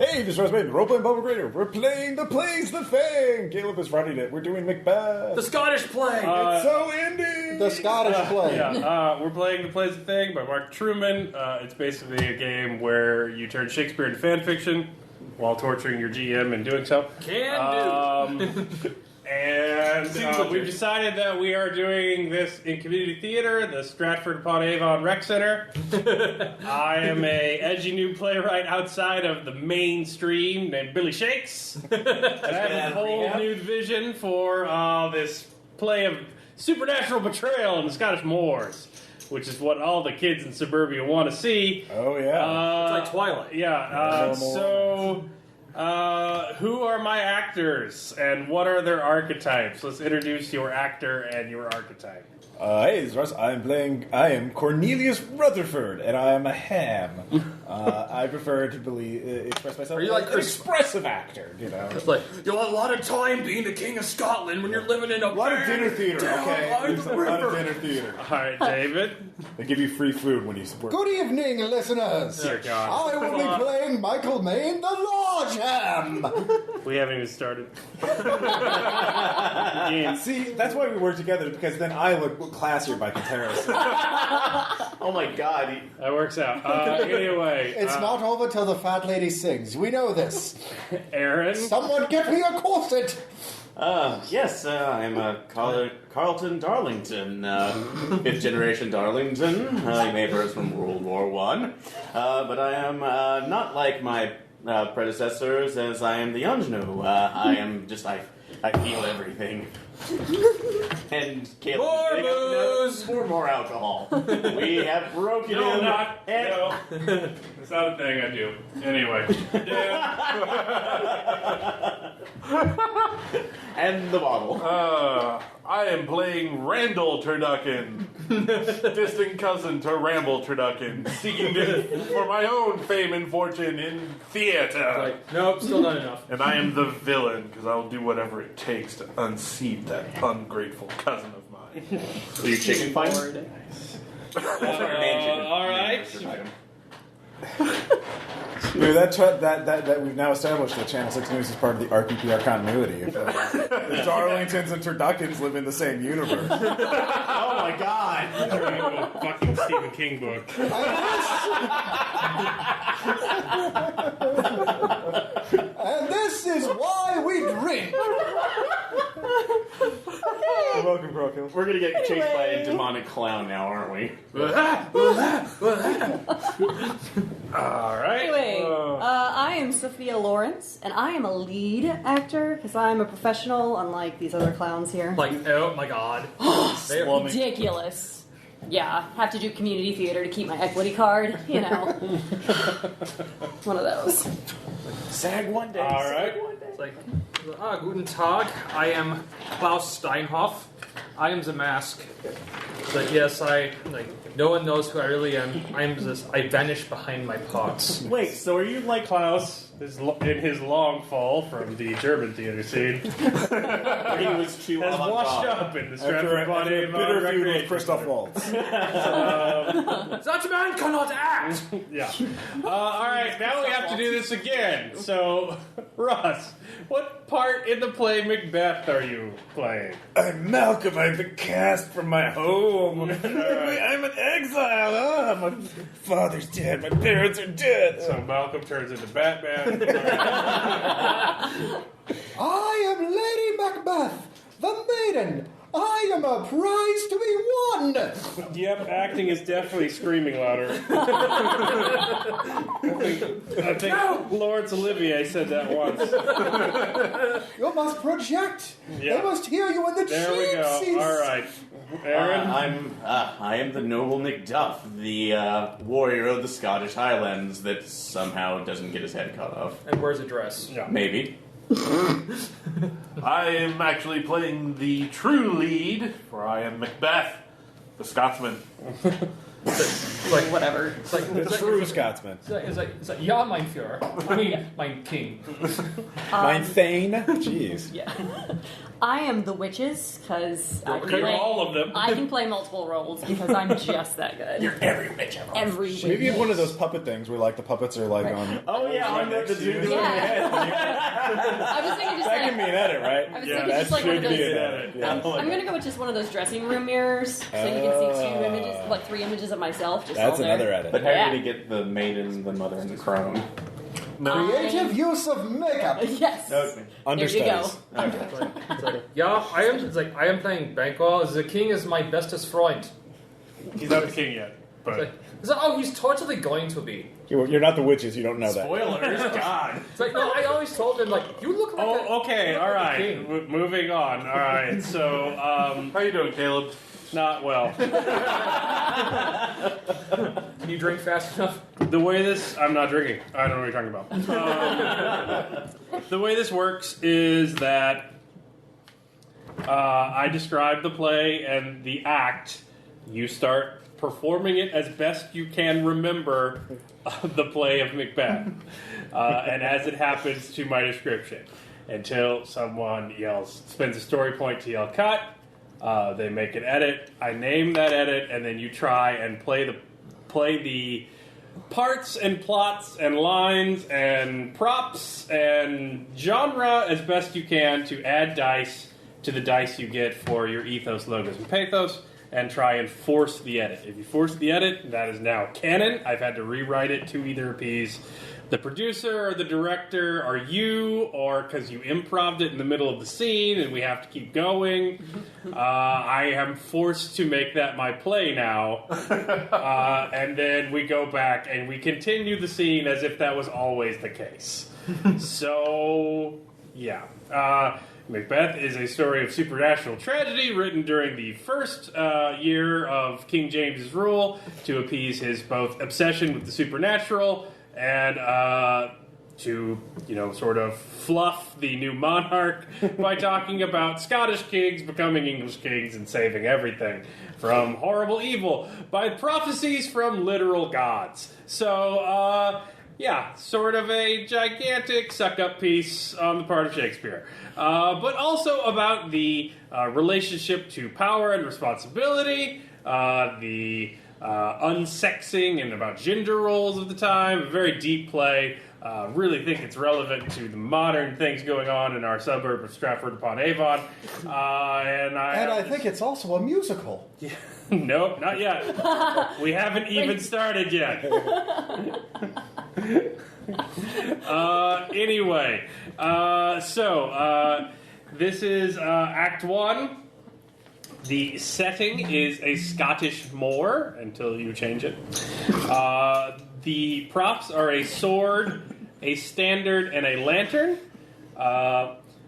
Hey, this is Rosemary, the role-playing Bubble Grader. We're playing The Play's the Thing. Caleb is running it. We're doing Macbeth. The Scottish play. It's so indie. The Scottish play. We're playing The Play's the Thing by Mark Truman. It's basically a game where you turn Shakespeare into fan fiction while torturing your GM and doing so. Can do. And we've decided that we are doing this in community theater, the Stratford-upon-Avon Rec Center. I am a edgy new playwright outside of the mainstream named Billy Shakes. And I have a whole new vision for this play of supernatural betrayal in the Scottish moors, which is what all the kids in suburbia want to see. Oh, yeah. It's like Twilight. Yeah, who are my actors, and what are their archetypes? Let's introduce your actor and your archetype. Hey, this is Russ. I am Cornelius Rutherford, and I am a ham. I prefer to express myself Are you like as an expressive actor, you know. It's like, you want a lot of time being the King of Scotland when you're living in a lot of dinner theater, okay? There's a lot of dinner theater. All right, David. They give you free food when you work. Good evening, listeners. Dear God. I will be playing Michael Maine, the Large Ham. We haven't even started. See, that's why we work together, because then I look classier by comparison. Oh my God. That works out. Anyway. It's not over till the fat lady sings. We know this. Aaron. Someone get me a corset. Yes, I'm Carlton Darlington, fifth generation Darlington. You may have heard from World War I. But I am not like my predecessors, as I am the ingenue. I am just, I feel everything. And Caleb, more booze! More alcohol. We have broken No, in. not. No. It's not a thing I do. Anyway. And the bottle. I am playing Randall Turducken, distant cousin to Ramble Turducken, seeking for my own fame and fortune in theater. Like, nope, still not enough. And I am the villain, because I will do whatever it takes to unseat that ungrateful cousin of mine. So you chicken fight? All right. Dude, that we've now established that Channel 6 News is part of the RPPR continuity. The Darlingtons and Turduckens live in the same universe. Oh my God! Fucking Stephen King book. And this is why we drink. You're welcome, Crockill. We're gonna get chased by a demonic clown now, aren't we? All right. Anyway, I am Sophia Lawrence, and I am a lead actor because I'm a professional, unlike these other clowns here. Like, oh my God. Ridiculous. Yeah, have to do community theater to keep my equity card, you know. One of those. Sag one day. All right. It's like, guten Tag. I am Klaus Steinhoff. I am the mask. It's like, yes, no one knows who I really am. I vanish behind my pots. Wait, so are you like Klaus is in his long fall from the German theater scene. he was too has washed up in the Stratford-upon-Avon bitter feud with recreation. Christoph Waltz. That man cannot act! Yeah. All right, now we have to do this again. So, Russ, what part in the play Macbeth are you playing? I'm Malcolm. I've been cast from my home. I'm an exile. My father's dead. My parents are dead. So Malcolm turns into Batman. I am Lady Macbeth, the maiden. I am a prize to be won. Yep, acting is definitely screaming louder. I think Laurence Olivier said that once. You must project. Yeah. They must hear you in the There we go. seats. All right. Aaron? I am the noble Macduff, the warrior of the Scottish Highlands that somehow doesn't get his head cut off. And wears a dress. Yeah. Maybe. I am actually playing the true lead, for I am Macbeth, the Scotsman. It's like Whatever. It's like The true Scotsman. It's like yeah, mein Führer. I mean, mein King. Mein Thane. Jeez. Yeah. I am the witches because I can You're play all of them. I can play multiple roles because I'm just that good. You're every witch ever. Every witch. Maybe one of those puppet things where like the puppets are like on. Oh yeah, on the dude. Yeah. I was thinking just That like can be an edit, right? I was Yeah, thinking That just like one of should be those. an edit. Yeah. I'm gonna go with just one of those dressing room mirrors, so you can see 2 images, like 3 images of myself. Just That's all there. another edit. But how Yeah. did he get the maiden, the mother, and the crone? Creative use of makeup. Yes. Okay. Understudies. Yeah, I am playing Banquo. The king is my bestest friend. He's not the king yet. But He's totally going to be. You're not the witches. You don't know that. Spoilers, God. It's like, no, I always told him, like, you look like okay, all right. Moving on. All right. So, How you doing, Caleb? not well. Can you drink fast enough? The way this, I'm not drinking. I don't know what you're talking about. The way this works is that I describe the play and the act. You start performing it as best you can remember the play of Macbeth, and as it happens to my description, until someone spends a story point to yell cut. They make an edit. I name that edit, and then you try and play the parts and plots and lines and props and genre as best you can to add dice to the dice you get for your ethos, logos, and pathos, and try and force the edit. If you force the edit, that is now canon. I've had to rewrite it to either appease the producer or the director or you, or because you improv'd it in the middle of the scene and we have to keep going. I am forced to make that my play now. And then we go back and we continue the scene as if that was always the case. So, yeah. Macbeth is a story of supernatural tragedy written during the first year of King James's rule to appease his both obsession with the supernatural and to, sort of fluff the new monarch by talking about Scottish kings becoming English kings and saving everything from horrible evil by prophecies from literal gods. So, sort of a gigantic suck-up piece on the part of Shakespeare. But also about the relationship to power and responsibility, the unsexing and about gender roles of the time. A very deep play. Really think it's relevant to the modern things going on in our suburb of Stratford-upon-Avon. And I think it's also a musical. Yeah. Nope, not yet. We haven't even started yet. Anyway, this is Act 1. The setting is a Scottish moor, until you change it. The props are a sword, a standard, and a lantern.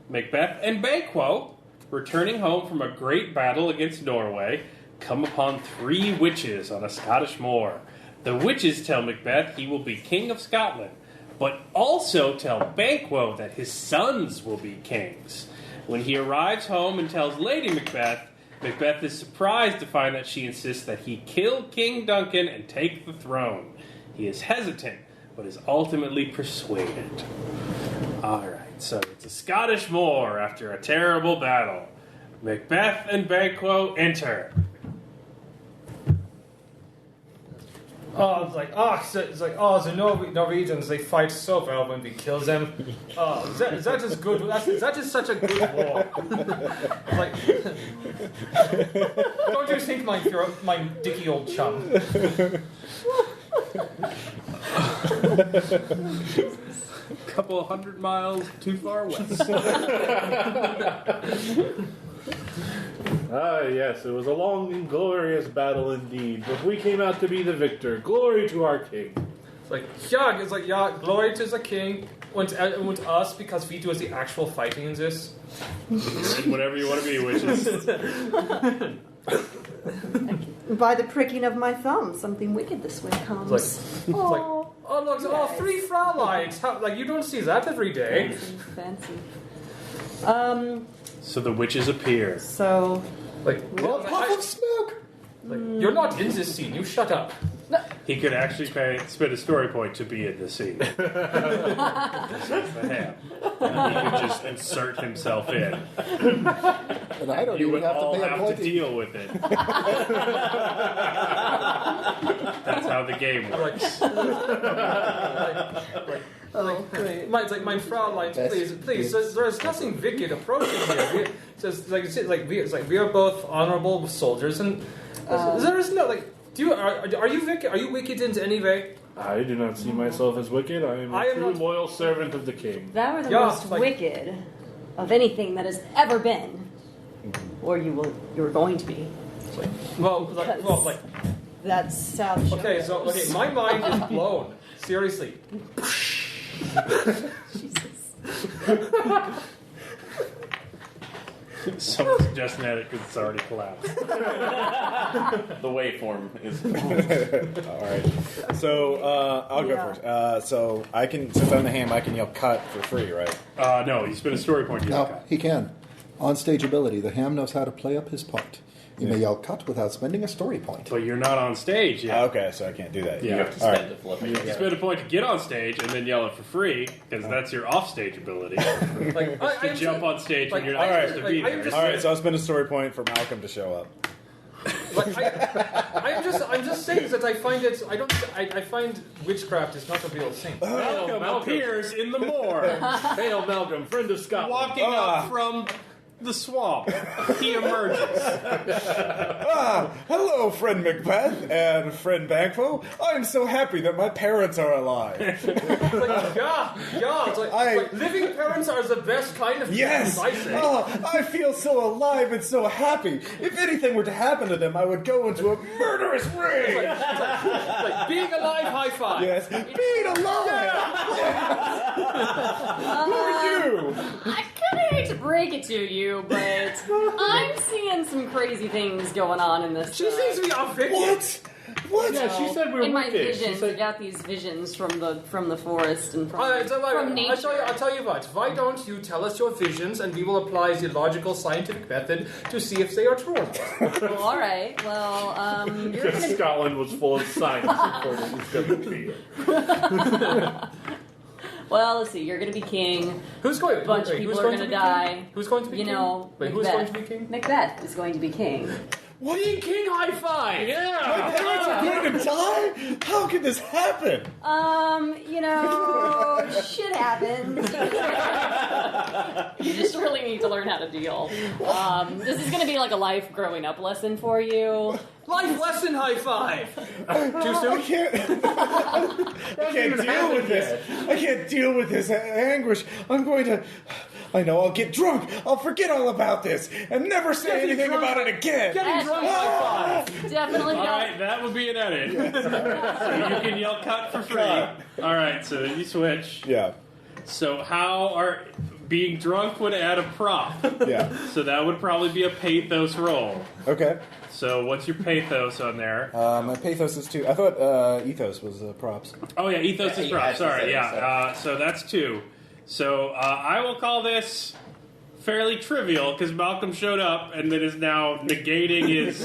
Macbeth and Banquo, returning home from a great battle against Norway, come upon 3 witches on a Scottish moor. The witches tell Macbeth he will be king of Scotland, but also tell Banquo that his sons will be kings. When he arrives home and tells Lady Macbeth, Macbeth is surprised to find that she insists that he kill King Duncan and take the throne. He is hesitant, but is ultimately persuaded. Alright, so it's a Scottish moor after a terrible battle. Macbeth and Banquo enter. The Norwegians, they fight so well when we kill them. That is good. That is such a good war. Don't you think, my dicky old chum? Couple of 100 miles too far west. Yes, it was a long and glorious battle indeed, but we came out to be the victor. Glory to our king. Glory to the king and us, because we do the actual fighting in this. Whatever you want to be, witches. By the pricking of my thumb, something wicked this way comes. Look, 3 Frauleins. You don't see that every day. Fancy. So the witches appear. So, Puff of smoke! Like, you're not in this scene. You shut up. He could actually spend a story point to be in the scene. This is the ham. And he could just insert himself in. And I don't You even would have all to pay a have point. to deal with it. That's how the game works. My Fraulein, please. There's nothing wicked approaching here. We are both honorable soldiers, and there is no are you wicked? Are you wicked in any way? I do not see myself as wicked. I am a true loyal servant of the king. That were the most wicked of anything that has ever been, or you're going to be. That's how. Okay, my mind is blown. Seriously. Someone suggesting that because it's already collapsed. The waveform is. All right. So I'll go first. So I can, since I'm the ham, I can yell cut for free, right? No, you spend a story point. No, he can. On stage ability, the ham knows how to play up his part. You may yell cut without spending a story point. But you're not on stage yet. Okay, so I can't do that. Yeah. You have to spend a flip. You spend a point to get on stage and then yell it for free because that's your off-stage ability. To jump on stage when you're not supposed to be there. All right, so I'll spend a story point for Malcolm to show up. I'm just saying that I find it. I find witchcraft is not a real thing. Malcolm appears in the moor. Hail, Malcolm, friend of Scotland. Walking up from the swamp. He emerges. Hello, friend Macbeth and friend Banquo. I'm so happy that my parents are alive. Living parents are the best kind of Yes! things, I say. I feel so alive and so happy. If anything were to happen to them, I would go into a murderous rage. Like being alive, high five. Yes, being alive. Who are you? I kind of hate to break it to you, but I'm seeing some crazy things going on in this. She thinks we are wicked. What? Yeah, she said we were in my wicked. visions, I got these visions from the forest and from nature. I'll tell you what. Why don't you tell us your visions, and we will apply the logical scientific method to see if they are true. Well, all right. Well, you're Because gonna. Scotland was full of science according to WP. Well, let's see. You're going to be king. Who's going? A bunch of people are going to die. Who's going to be king? Macbeth. Who's going to be king? Macbeth is going to be king. What? King high five! My parents are going to die? How could this happen? Shit happens. You just really need to learn how to deal. This is going to be like a life growing up lesson for you. Life lesson high five! Too soon? I can't deal with this. I can't deal with this anguish. I know, I'll get drunk. I'll forget all about this and never say anything about it again. Getting drunk high five! Definitely All not. right, that would be an edit. So you can yell cut for free. All right, so you switch. Yeah. So being drunk would add a prop. Yeah. So that would probably be a pathos roll. Okay. So what's your pathos on there? My pathos is 2. I thought ethos was props. Oh yeah, ethos is props. Sorry, yeah. So that's 2. So I will call this fairly trivial because Malcolm showed up and then is now negating his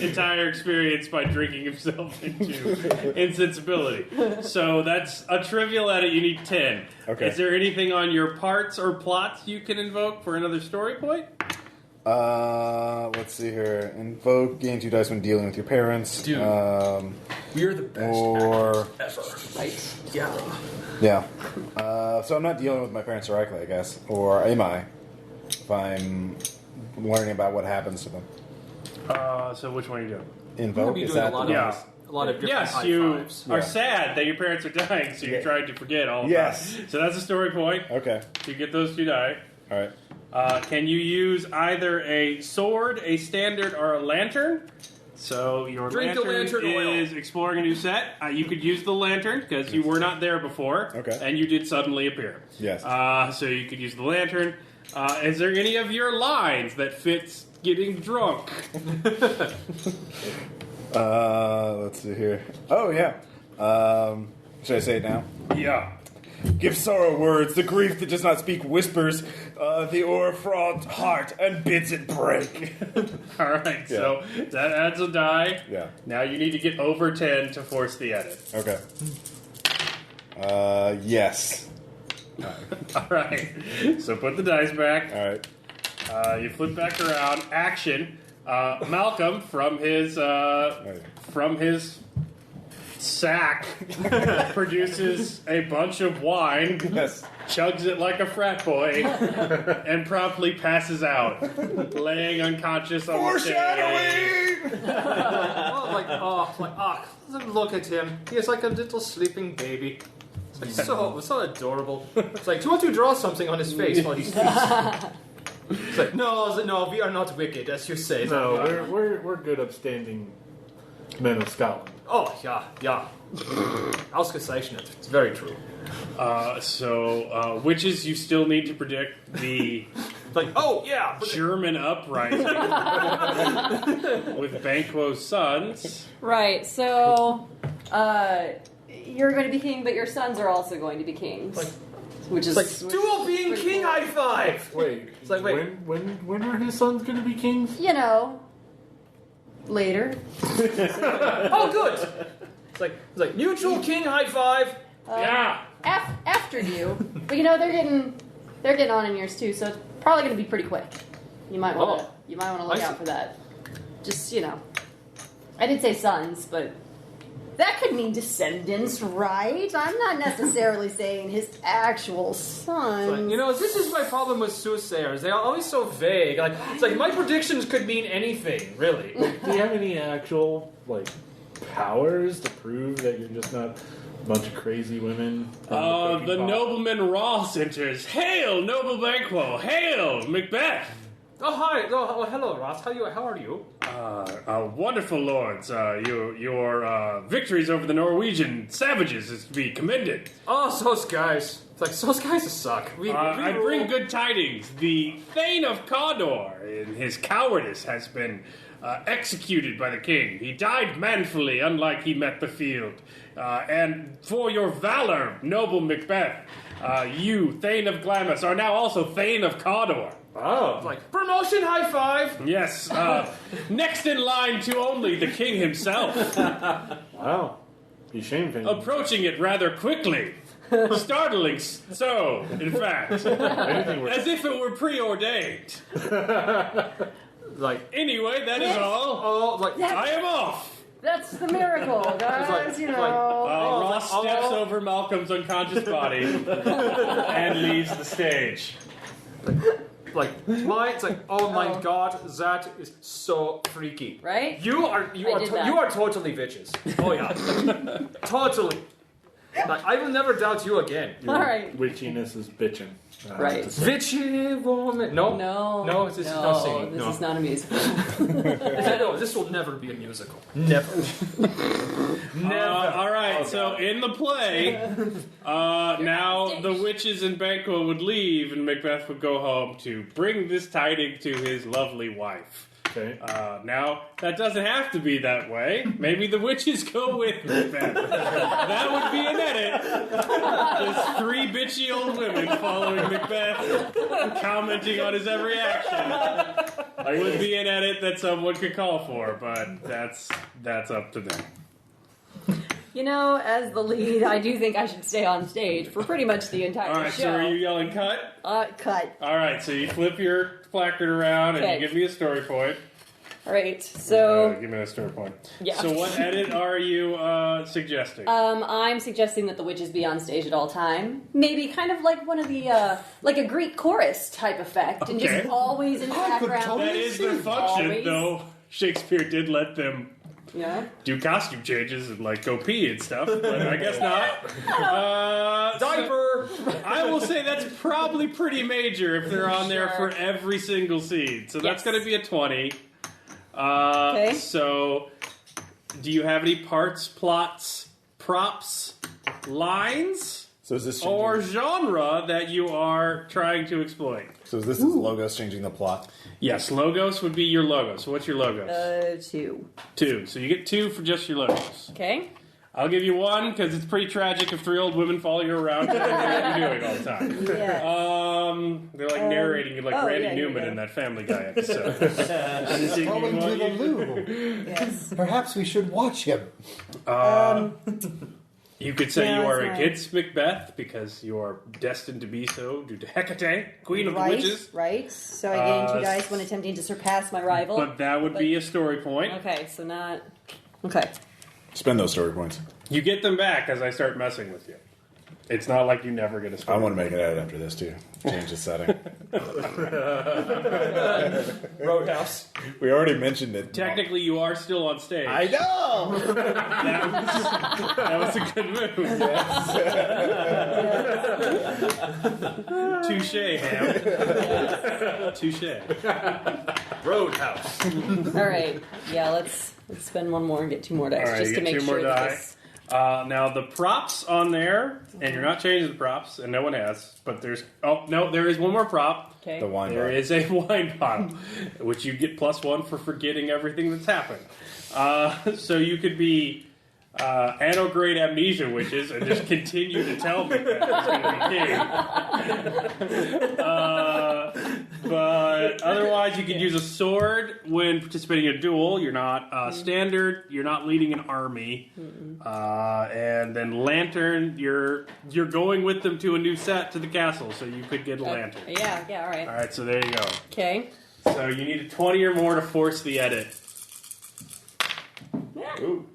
entire experience by drinking himself into insensibility. So that's a trivial edit. You need 10. Okay. Is there anything on your parts or plots you can invoke for another story point? Let's see here. Invoke, gain 2 dice when dealing with your parents. Dude. We're the best or ever. Right? Yeah. yeah. So I'm not dealing with my parents directly, I guess, or am I? If I'm learning about what happens to them. So which one are you doing? Invoke, Be is doing that a lot the of one? a lot of different Yes, high you fives. are Yeah. sad that your parents are dying, so you're trying to forget all about Yes. it. So that's a story point. Okay. You get those 2 die. All right. Can you use either a sword, a standard, or a lantern? So your Drink the lantern is oil. exploring a new set. You could use the lantern because you were not there before. Okay. And you did suddenly appear. Yes. So you could use the lantern. Is there any of your lines that fits getting drunk? Let's see here. Oh, yeah. Should I say it now? Yeah. Give sorrow words, the grief that does not speak whispers, the o'er-fraught heart, and bids it break. All right, so that adds a die. Yeah. Now you need to get over 10 to force the edit. Okay. Yes. All right, so put the dice back. All right. You flip back around. Action. Malcolm from his sack produces a bunch of wine, Yes. chugs it like a frat boy, and promptly passes out, laying unconscious on the stage. Foreshadowing! Look at him. He is like a little sleeping baby. It's like so adorable. It's like, do you want to draw something on his face while he sleeps? It's like, no, we are not wicked, as you say. No, we're good, upstanding men of Scotland. Oh, yeah. Ausgezeichnet. It's very true. So, witches, you still need to predict the German uprising with Banquo's sons. Right, so you're going to be king, but your sons are also going to be kings. Which is dual being king high five! Wait, It's like, wait. When are his sons going to be kings? You know, later. Oh, good! It's like mutual king high five. Yeah! After you. But you know, they're getting on in years too, so it's probably going to be pretty quick. You might want to look out for that. Just, you know. I did say sons, but that could mean descendants, right? I'm not necessarily saying his actual sons. This is my problem with soothsayers. They are always so vague. It's like my predictions could mean anything, really. Do you have any actual, powers to prove that you're just not a bunch of crazy women? The nobleman Ross enters. Hail, noble Banquo! Hail, Macbeth! Oh, hi. Oh, hello, Ross. How are you? Wonderful lords. Your victories over the Norwegian savages is to be commended. Oh, those guys. It's like, those guys suck. I bring good tidings. The Thane of Cawdor, in his cowardice, has been executed by the king. He died manfully, unlike he met the field. And for your valor, noble Macbeth, you, Thane of Glamis, are now also Thane of Cawdor. Oh. It's like, promotion high five! Yes, next in line to only the king himself. Wow. Be shameful. Approaching it rather quickly. Startling so, in fact. As if it were preordained. Anyway, that is all. I am off. That's the miracle, guys, Ross steps over Malcolm's unconscious body and leaves the stage. Oh my god, that is so freaky. Right? You are totally bitches. Oh yeah. Totally. I will never doubt you again. All right. Witchiness is bitching. Right. Bitchy woman. No, this is not singing. This is not a musical. No, this will never be a musical. Never. All right, so in the play, now the witches and Banquo would leave, and Macbeth would go home to bring this tiding to his lovely wife. Okay. Now, that doesn't have to be that way. Maybe the witches go with Macbeth. That would be an edit. Just three bitchy old women following Macbeth, commenting on his every action. Would be an edit that someone could call for, but that's up to them. As the lead, I do think I should stay on stage for pretty much the entire show. All right, so are you yelling cut? Cut. All right, so you flip your placard around and you give me a story point. All right, so... give me a story point. Yeah. So what edit are you suggesting? I'm suggesting that the witches be on stage at all time. Maybe kind of like one of the, like a Greek chorus type effect. And just always in the background. That is their function, though. Shakespeare did let them do costume changes and go pee and stuff, but I guess not. Diaper! I will say that's probably pretty major if they're on there for every single scene. So that's going to be a 20. Okay. So, do you have any parts, plots, props, lines, So is this or genre that you are trying to exploit? So is this Logos changing the plot? Yes, logos would be your logos. So what's your logos? 2. 2. So you get 2 for just your logos. Okay. I'll give you 1 because it's pretty tragic if 3 old women follow you around and what you're doing all the time. Yes. They're like narrating you like Randy yeah, Newman in that Family Guy episode. Going to the loo. Yes. Perhaps we should watch him. You could say No, you are it's fine. against Macbeth because you are destined to be so due to Hecate, Queen of the Witches. Right. So I gain 2 dice when attempting to surpass my rival. But that would be a story point. Okay, so not. Okay. Spend those story points. You get them back as I start messing with you. It's not like you never get a I story. want to make it out after this too. Change the setting. Roadhouse. We already mentioned it. Technically, you are still on stage. I know. That was a good move. Touche, Ham. Touche. Roadhouse. All right. Yeah, let's spend 1 more and get 2 more dice All right, just you to get make 2 sure more that die. this. Now the props on there, and you're not changing the props, and no one has. But there's there is 1 more prop. Okay. The wine There bar. is a wine bottle, which you get +1 for forgetting everything that's happened. So you could be anno-grade amnesia witches and just continue to tell me that it's going to be king. But otherwise, you could use a sword when participating in a duel. You're not standard. You're not leading an army. And then lantern. You're going with them to a new set to the castle, so you could get a lantern. Yeah, all right. All right, so there you go. Okay. So you need a 20 or more to force the edit. Ooh.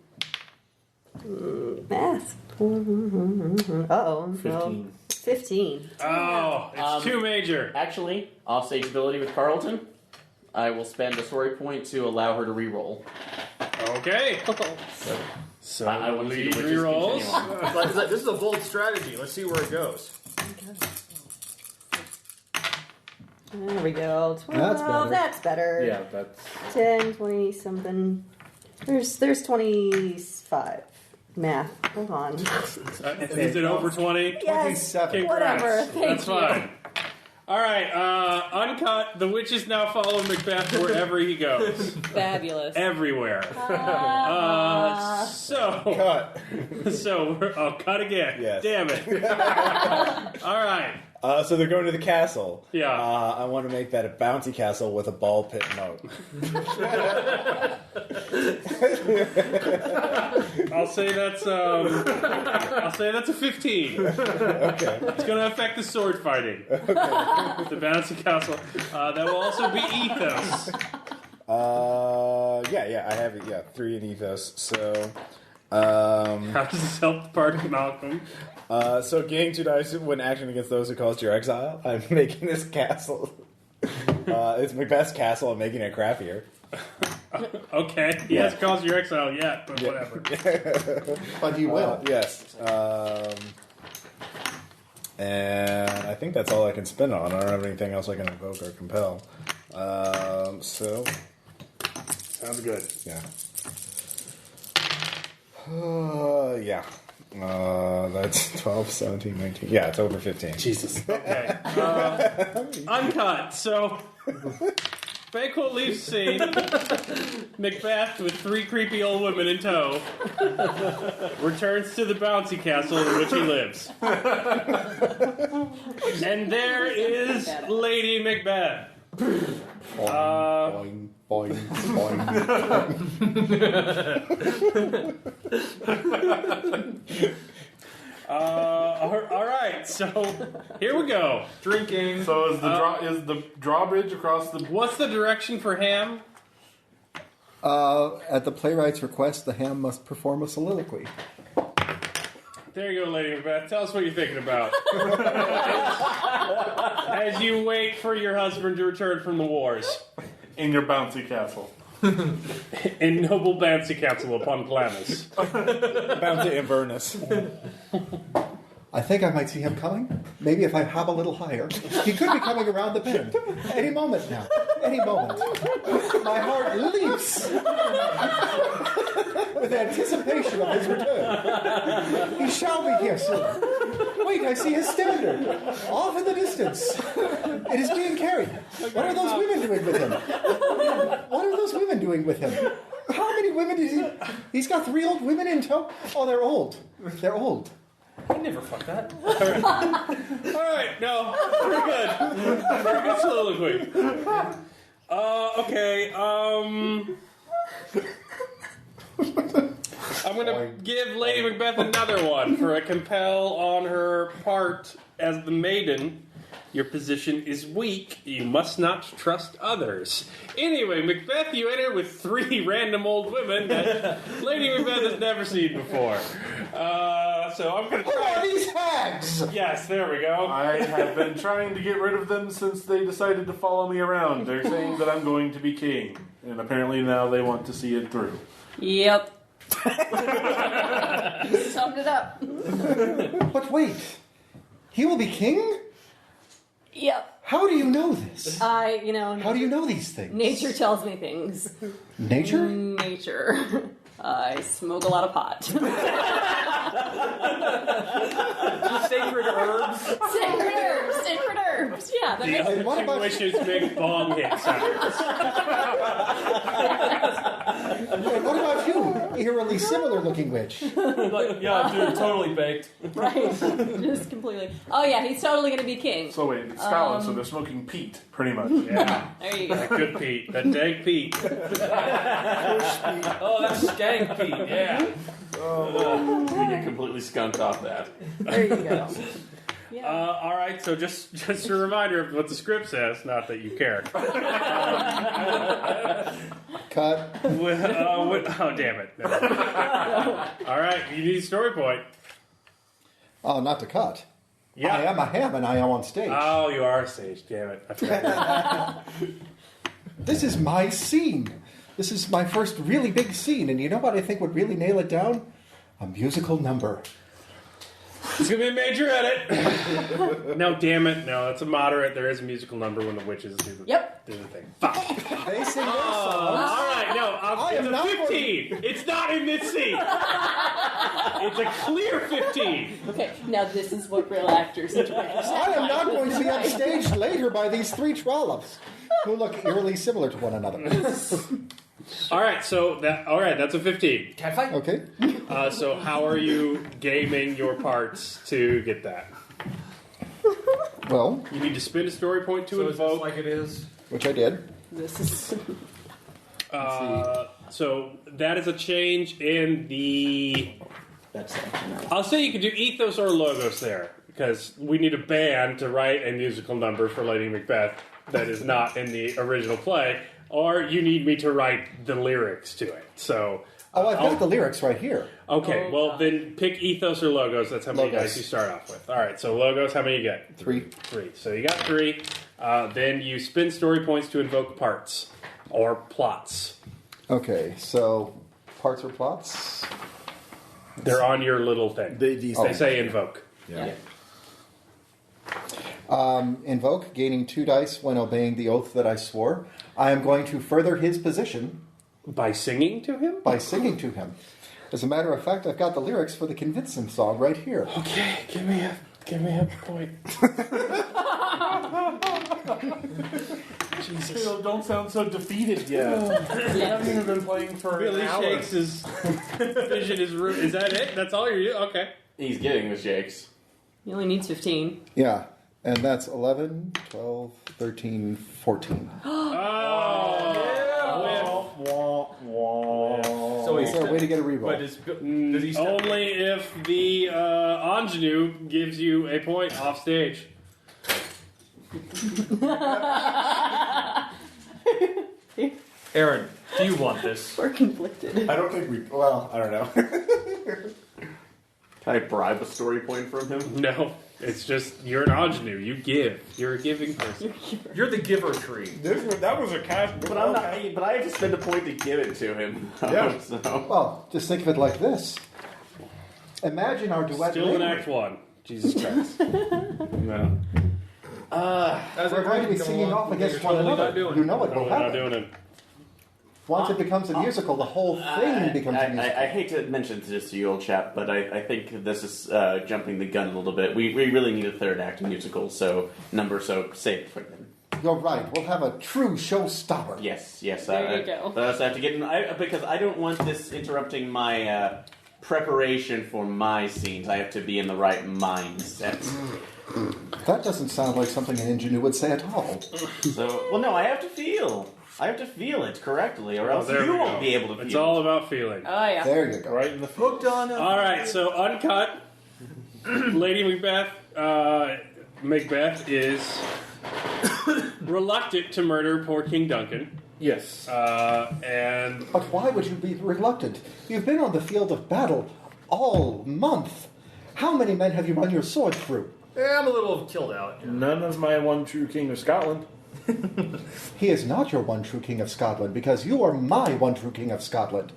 Math. Uh-oh. 15. 15. Oh, it's too major. Actually, off stage ability with Carlton. I will spend a story point to allow her to reroll. Okay. So I want to see lead the witches rerolls. continue on. This is a bold strategy. Let's see where it goes. There we go. 12. That's better. That's better. Yeah, that's 10, 20 something. There's 25. Math. Hold on. Is it over 20? Yes. 27. Congrats. Whatever. Thank That's fine. All right, uncut. The witches now follow Macbeth wherever he goes. Fabulous. Everywhere. So cut again. Yes. Damn it. All right. So they're going to the castle. Yeah. I want to make that a bouncy castle with a ball pit moat. I'll say that's a 15. Okay. It's going to affect the sword fighting. The bouncy castle. That will also be ethos. Yeah, I have it. Yeah, 3 in ethos. So, How does this help the party, Malcolm? so gaining 2 dice when acting against those who caused your exile. I'm making this castle. It's Macbeth's castle. I'm making it crappier. Okay, he hasn't caused your exile yet, but whatever. But you will. Yes. And I think that's all I can spend on. I don't have anything else I can invoke or compel. So, Sounds good. yeah. Yeah. That's 12, 17, 19. Yeah, it's over 15. Jesus. Okay. Uncut. So, Banquo leaves scene. Macbeth, with 3 creepy old women in tow, returns to the bouncy castle in which he lives. And there is Lady Macbeth. Boing, boing, boing. All right, so here we go. Drinking. So is the drawbridge across the? What's the direction for Ham? At the playwright's request, the ham must perform a soliloquy. There you go, Lady Macbeth. Tell us what you're thinking about. As you wait for your husband to return from the wars. In your bouncy castle. In noble bouncy castle upon Glamis. Bouncy Inverness. I think I might see him coming. Maybe if I hop a little higher. He could be coming around the bend. Any moment now. Any moment. My heart leaps with anticipation of his return. He shall be here soon. Wait, I see his standard. Off in the distance. It is being carried. What are those women doing with him? What are those women doing with him? How many women? He's got 3 old women in tow? Oh, they're old. They're old. I never fucked that. Alright, no. Very good. Very good soliloquy. Okay, I'm gonna give Lady Macbeth another one for a compel on her part as the maiden. Your position is weak. You must not trust others. Anyway, Macbeth, you enter with 3 random old women that Lady Macbeth has never seen before. So I'm going to try... Who are these hags? Yes, there we go. I have been trying to get rid of them since they decided to follow me around. They're saying that I'm going to be king. And apparently now they want to see it through. Yep. Summed it up. But wait. He will be king? Yep. How do you know this? How do you know these things? Nature tells me things. Nature? Nature. I smoke a lot of pot. Sacred herbs. Sacred herbs. Yeah, that makes And what about Wishes make bong hit sounds. And what about you? Eerily similar looking witch. Like, yeah, dude, totally baked. right. Just completely. Oh yeah, he's totally gonna be king. So wait, it's Scotland, so they're smoking peat, pretty much. Yeah. There you go. Good Pete. That dank Pete. Oh, that's skank Pete, yeah. You get completely skunked off that. There you go. Yeah. All right, so just a reminder of what the script says, not that you care. Cut. Oh, damn it. No. All right, you need a story point. Oh, not to cut. Yeah. I am a ham and I am on stage. Oh, you are stage. Damn it. I forgot. This is my scene. This is my first really big scene. And you know what I think would really nail it down? A musical number. It's going to be a major edit. No, damn it. No, it's a moderate. There is a musical number when the witches do the thing. Fuck. They sing their All songs. right, no. It's am a not 15. It's not in this scene. It's a clear 15. Okay, now this is what real actors and directors I am not going to be upstaged later by these 3 trollops who look eerily similar to one another. All right, that's a 15. Cat fight? Okay. So how are you gaming your parts to get that? Well, You need to spend a story point to So is this invoke. like it is? which I did. This is So that is a change in the... I'll say you can do ethos or logos there, because we need a band to write a musical number for Lady Macbeth that is not in the original play, or you need me to write the lyrics to it. So... Oh, I've got the lyrics right here. Okay, well then pick ethos or logos. That's how many Logos. dice you start off with. All right, so logos, how many you get? 3. 3. So you got 3. Then you spend story points to invoke parts or plots. Okay, so parts or plots? They're on your little thing. They say invoke. Yeah. Invoke, gaining 2 dice when obeying the oath that I swore. I am going to further his position By singing to him? by singing to him. As a matter of fact, I've got the lyrics for the Convincing song right here. Okay, give me a point. Jesus. Don't sound so defeated yet. We haven't even been playing for Billy an hour. shakes his vision is ruined. Is that it? That's all you're doing? Okay. He's getting the shakes. he only needs 15. Yeah, and that's 11, 12, 13, 14. So Is there a way to get a But reroll? does he step Only if the ingenue gives you a point off stage. Aaron, do you want this? We're conflicted. I don't think we. Well, I don't know. Can I bribe a story point from him? No, it's just you're an ingenue. You give. You're a giving person. You're the giver tree. That was a cash. But I'm not. But I have to spend a point to give it to him. Yeah. So. Well, just think of it like this. Imagine our duet. Still in later. Act 1. Jesus Christ. No. We're going to be singing off against one another. You know what No, will we're not happen. doing it. Once it becomes a musical, the whole thing becomes a musical. I hate to mention this to you, old chap, but I think this is jumping the gun a little bit. We really need a third act musical, so save it for them. you're right. We'll have a true showstopper. Yes. There you go. But I also have to get in because I don't want this interrupting my preparation for my scenes. I have to be in the right mindset. That doesn't sound like something an engineer would say at all. No, I have to feel. I have to feel it correctly, or else there you we won't go. be able to feel It's all about feeling. Oh yeah. There you go. Right in the Hooked on a... All right, so uncut. Lady Macbeth. Macbeth is reluctant to murder poor King Duncan. Yes. And But why would you be reluctant? You've been on the field of battle all month. How many men have you run your sword through? Yeah, I'm a little killed out. You know. None of my one true king of Scotland. He is not your one true king of Scotland, because you are my one true king of Scotland.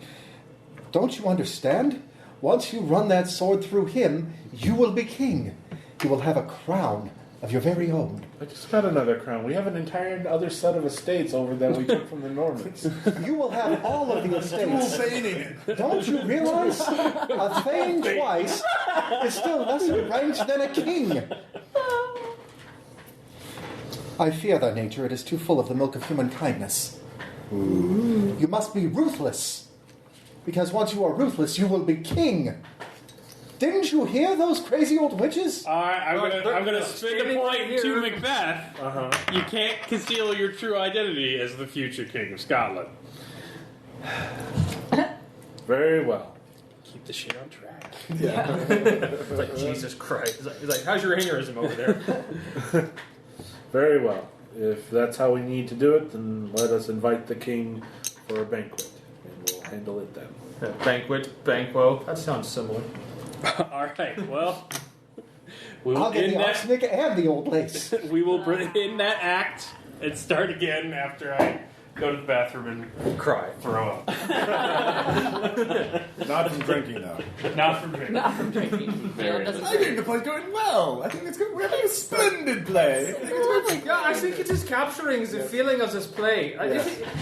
Don't you understand? Once you run that sword through him, you will be king. You will have a crown of your very own. I just got another crown. We have an entire other set of estates over that we took from the Normans. You will have all of the estates. Don't you realize? A thane twice is still less ranked than a king. I fear thy nature. It is too full of the milk of human kindness. You must be ruthless. Because once you are ruthless, you will be king. Didn't you hear those crazy old witches? all right, I'm gonna spin the standing right point here. to Macbeth. You can't conceal your true identity as the future king of Scotland. Very well. Keep the shit on track. It's like, Jesus Christ. He's like, how's your aneurysm over there? Very well. If that's how we need to do it, then let us invite the king for a banquet, and we'll handle it then. Banquet, banquo. That sounds similar. All right, well, we will I'll get end the that. arsenic and the old lace. We will bring in that act and start again after I go to the bathroom and Cry. throw up. Not from drinking, though. Not from me. Not from drinking. Very doesn't I think the play's going well. I think it's good. We're having a splendid play. Yeah, I think it is capturing the feeling of this play.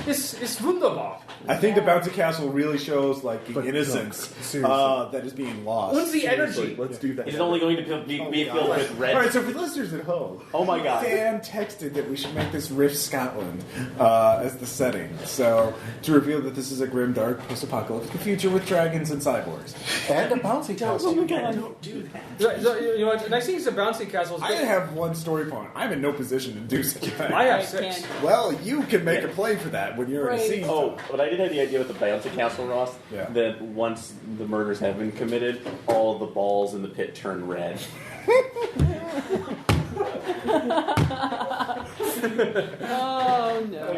It's wunderbar. I think the Bouncy Castle really shows like the innocence that is being lost. What's the energy? Let's do that. It's only going to be filled with red. All right, so for the listeners at home, Oh my god. Dan texted that we should make this Rift Scotland as the setting. So to reveal that this is a grim, dark, post-apocalyptic future with dragons and cyborgs. And a bouncy castle. Don't do that. You know what? The next thing is the bouncy castles. I have one story point. I'm in no position to do such a thing. I have I 6. can't. Well, you can make a play for that when you're in a Right. scene. Oh, but I did have the idea with the bouncy castle, Ross, Yeah. that once the murders have been committed, all of the balls in the pit turn red. Oh no.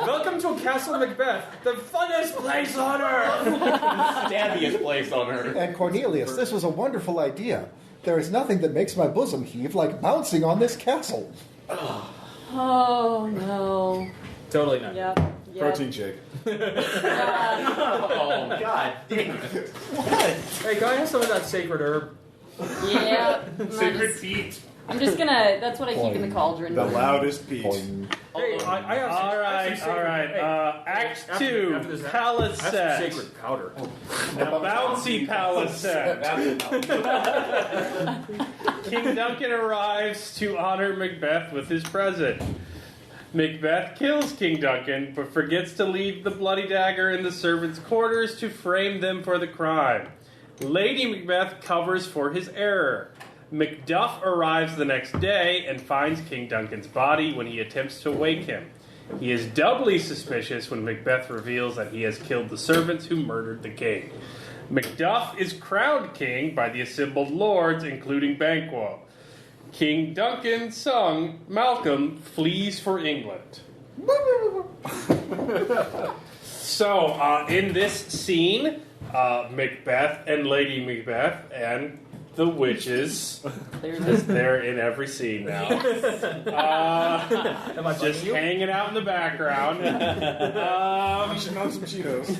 Welcome to Castle Macbeth, the funnest place on earth. Stabbiest place on earth. And Cornelius, this was a wonderful idea. There is nothing that makes my bosom heave like bouncing on this castle. Oh no. Totally not. Yep. Protein shake. Oh, god damn it. Hey, can I have some of that sacred herb? Yeah. Sacred feet. I'm just gonna. That's what I keep in the cauldron. The loudest piece. Hey, I have All right, I have some all sacred- right. hey, Act after 2, this, Palace I have set. some sacred powder. The bouncy palace set. King Duncan arrives to honor Macbeth with his present. Macbeth kills King Duncan, but forgets to leave the bloody dagger in the servants' quarters to frame them for the crime. Lady Macbeth covers for his error. Macduff arrives the next day and finds King Duncan's body when he attempts to wake him. He is doubly suspicious when Macbeth reveals that he has killed the servants who murdered the king. Macduff is crowned king by the assembled lords, including Banquo. King Duncan's son, Malcolm, flees for England. So, in this scene, Macbeth and Lady Macbeth and the witches, they're in every scene now. Am I Just bugging you? hanging out in the background. Munching on some Cheetos.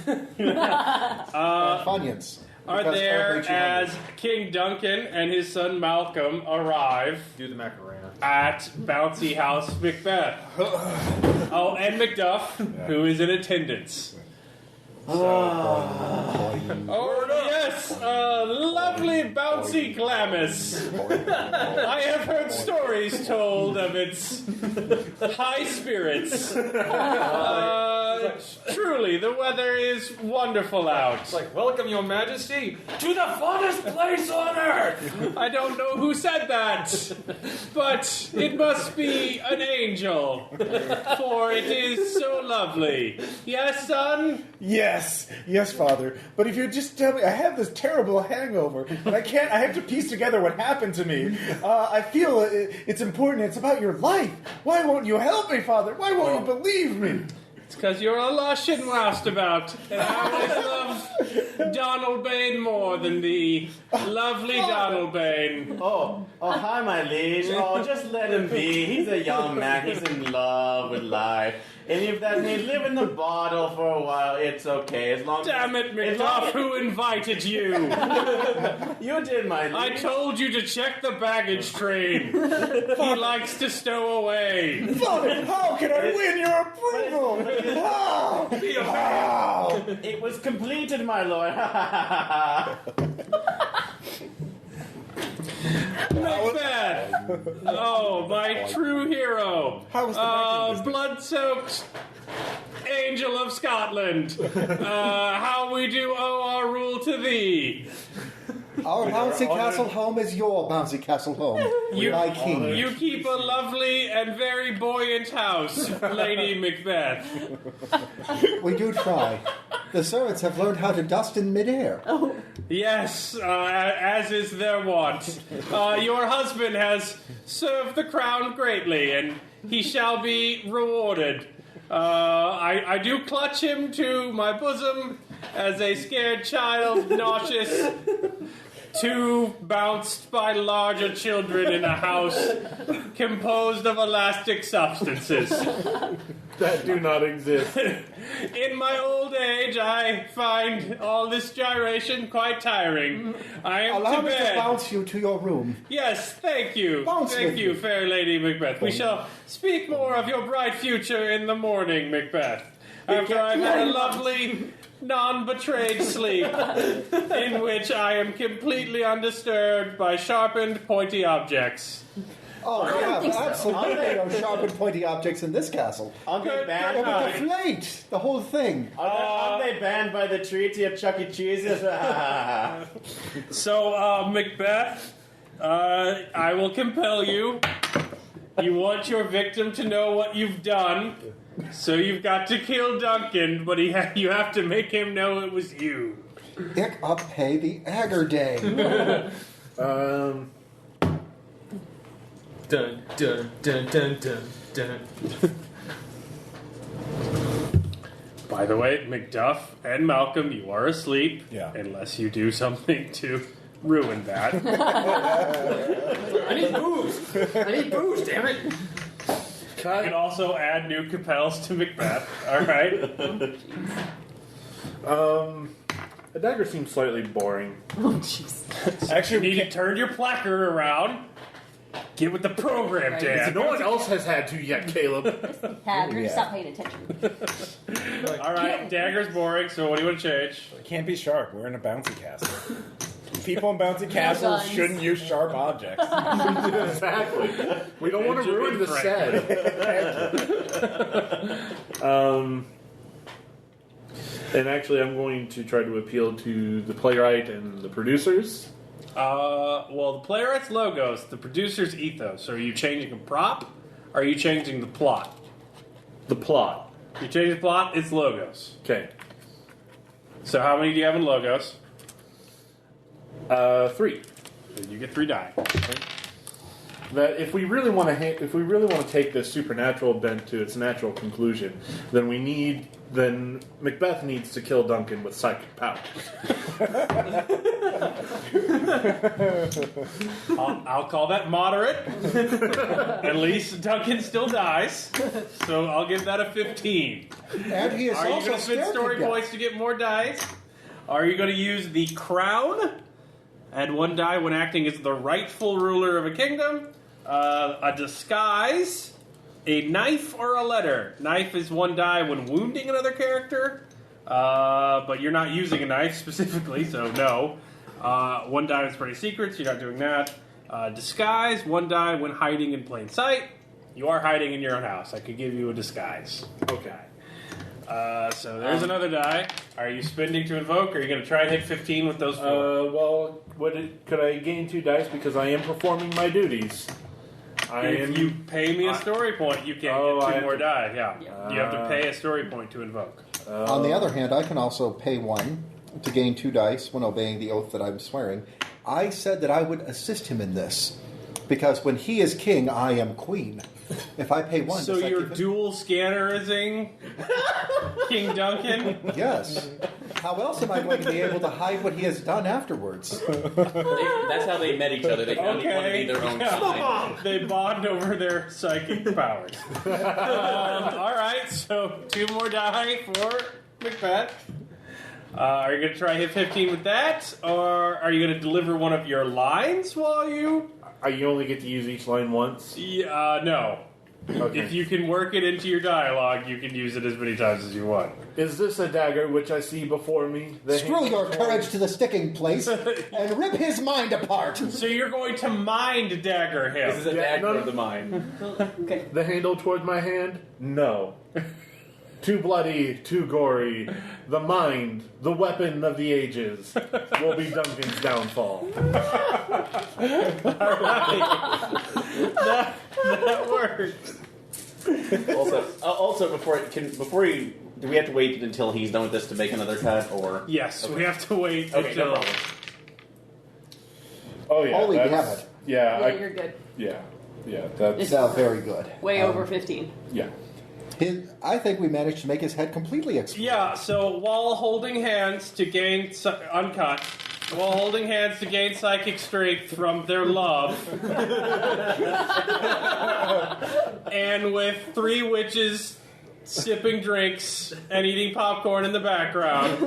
Funyuns. Are Because there every 200. as King Duncan and his son Malcolm arrive Do the Macarena. at Bouncy House Macbeth. Oh, and Macduff, who is in attendance. Oh, yes, a lovely lovely bouncy glamis. I have heard stories told of its high spirits. Truly, the weather is wonderful out. It's like, welcome, your majesty, to the funnest place on earth! I don't know who said that, but it must be an angel, for it is so lovely. Yes, son? Yes, Father. But if you just tell me, I have this terrible hangover, and I have to piece together what happened to me. I feel it's important. It's about your life. Why won't you help me, Father? Why won't you believe me? It's because you're a lushin' roustabout, and I always love Donald Bane more than thee. Lovely Donald Bane. Oh, hi, my liege. Oh, just let him be. He's a young man. He's in love with life. And if that means live in the bottle for a while, it's okay. As long Damn it, Macbeth, who invited you? You did, my liege. I told you to check the baggage train. He likes to stow away. Father, how can I win your approval? It was completed, my lord. Macbeth! Oh, my true hero. How was the blood-soaked angel of Scotland. How we do owe our rule to thee. Our bouncy castle home is your bouncy castle home. My king. You keep a lovely and very buoyant house, Lady Macbeth. We do try. The servants have learned how to dust in midair. Oh, Yes, as is their wont. Your husband has served the crown greatly, and he shall be rewarded. I do clutch him to my bosom as a scared child, nauseous, too bounced by larger children in a house composed of elastic substances. That do not exist. In my old age, I find all this gyration quite tiring. I am Allow to me to bed. bounce you to your room. Yes, thank you. Bounce Thank with you, me. fair Lady Macbeth. We shall speak more of your bright future in the morning, Macbeth. After I've had a lovely, non-betrayed sleep in which I am completely undisturbed by sharpened, pointy objects. Oh, we have think so. absolutely no sharp and pointy objects in this castle. Aren't they It banned? would deflate the whole thing. Aren't they banned by the treaty of Chuck E. Cheese's? So, Macbeth, I will compel you. You want your victim to know what you've done, so you've got to kill Duncan, but you have to make him know it was you. Ich up pay the Agger Day. Dun, dun, dun, dun, dun, dun. By the way, Macduff and Malcolm, you are asleep, Yeah. unless you do something to ruin that. I need booze, damn it! You can also add new capels to Macbeth, alright? A dagger seems slightly boring. oh, jeez. You Actually, need to turn your placard around. Get with the program, Dan. No one else has had to yet, Caleb. Had, Yeah. stop paying attention. Alright, dagger's boring, so what do you want to change? it can't be sharp. We're in a bouncy castle. People in bouncy castles guns. shouldn't use sharp objects. Exactly. We don't want to ruin the set. And actually, I'm going to try to appeal to the playwright and the producers. Well, the playwright's logos, the producer's ethos. So are you changing a prop? Or are you changing the plot? The plot. You change the plot, it's logos. Okay. So how many do you have in logos? 3. You get 3 die. That if we really want to take this supernatural bent to its natural conclusion, then Macbeth needs to kill Duncan with psychic powers. I'll call that moderate. At least Duncan still dies. So I'll give that a 15. And he is Are you also going to spend scared story to death. points to get more dice? Are you going to use the crown? Add 1 die when acting as the rightful ruler of a kingdom. A disguise. A knife or a letter. Knife is 1 die when wounding another character. But you're not using a knife specifically, so no. 1 die is spreading secrets. You're not doing that. Disguise. 1 die when hiding in plain sight. You are hiding in your own house. I could give you a disguise. Okay. So there's another die. Are you spending to invoke, or are you going to try and hit 15 with those 4? Well, could I gain 2 dice because I am performing my duties? If you pay me a story point, you can get 2 more die. Yeah. You have to pay a story point to invoke. On the other hand, I can also pay 1 to gain 2 dice when obeying the oath that I'm swearing. I said that I would assist him in this because when he is king, I am queen. If I pay 1, so you're dual scannerizing King Duncan? Yes. How else am I going to be able to hide what he has done afterwards? That's how they met each other. They found each one to be their own side. They bond over their psychic powers. All right, so 2 more die for Macbeth. Are you going to try hit 15 with that, or are you going to deliver one of your lines while you... You only get to use each line once? No. Okay. If you can work it into your dialogue, you can use it as many times as you want. Is this a dagger which I see before me? Screw your courage to the sticking place and rip his mind apart. So you're going to mind dagger him. This is a dagger of the mind. Okay. The handle toward my hand? No. Too bloody, too gory. The mind, the weapon of the ages, will be Duncan's downfall. All right. That works. Also, do we have to wait until he's done with this to make another cut, or? Yes, we have to wait. Okay, no problem. Oh yeah, Holy damn it. Yeah, You're good. yeah, that's It's not very good. Way over 15. yeah. I think we managed to make his head completely explode. Yeah, so while holding hands to gain uncut, while holding hands to gain psychic strength from their love, and with 3 witches sipping drinks and eating popcorn in the background,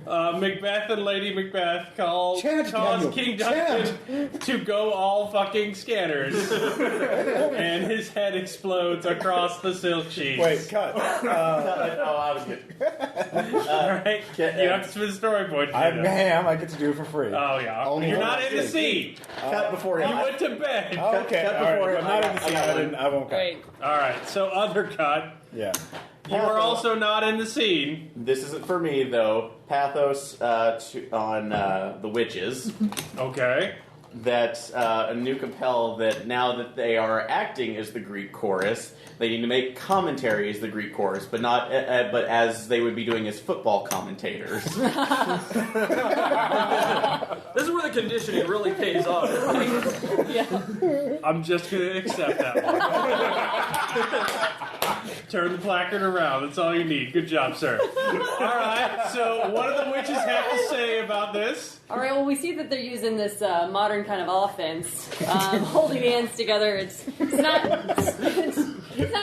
Macbeth and Lady Macbeth cause King Duncan to go all fucking scanners, and his head explodes across the silk sheets. Wait, cut. I was good. Alright, you have to spend a story point. I'm ham. I get to do it for free. Oh yeah, Only you're one not in the scene. Cut before You went to bed. Oh, okay. cut All right. before I'm not in the scene. I won't cut. Great. All right, so other cut. Yeah. You are also not in the scene. This isn't for me, though. Pathos on the witches. Okay. That a new compel that now that they are acting as the Greek chorus, they need to make commentary as the Greek chorus, but not but as they would be doing as football commentators. This is where the conditioning really pays off. I'm just going to accept that one. Turn the placard around. That's all you need. Good job, sir. All right. So, what do the witches have to say about this? All right, well, we see that they're using this modern kind of offense, holding hands together. It's not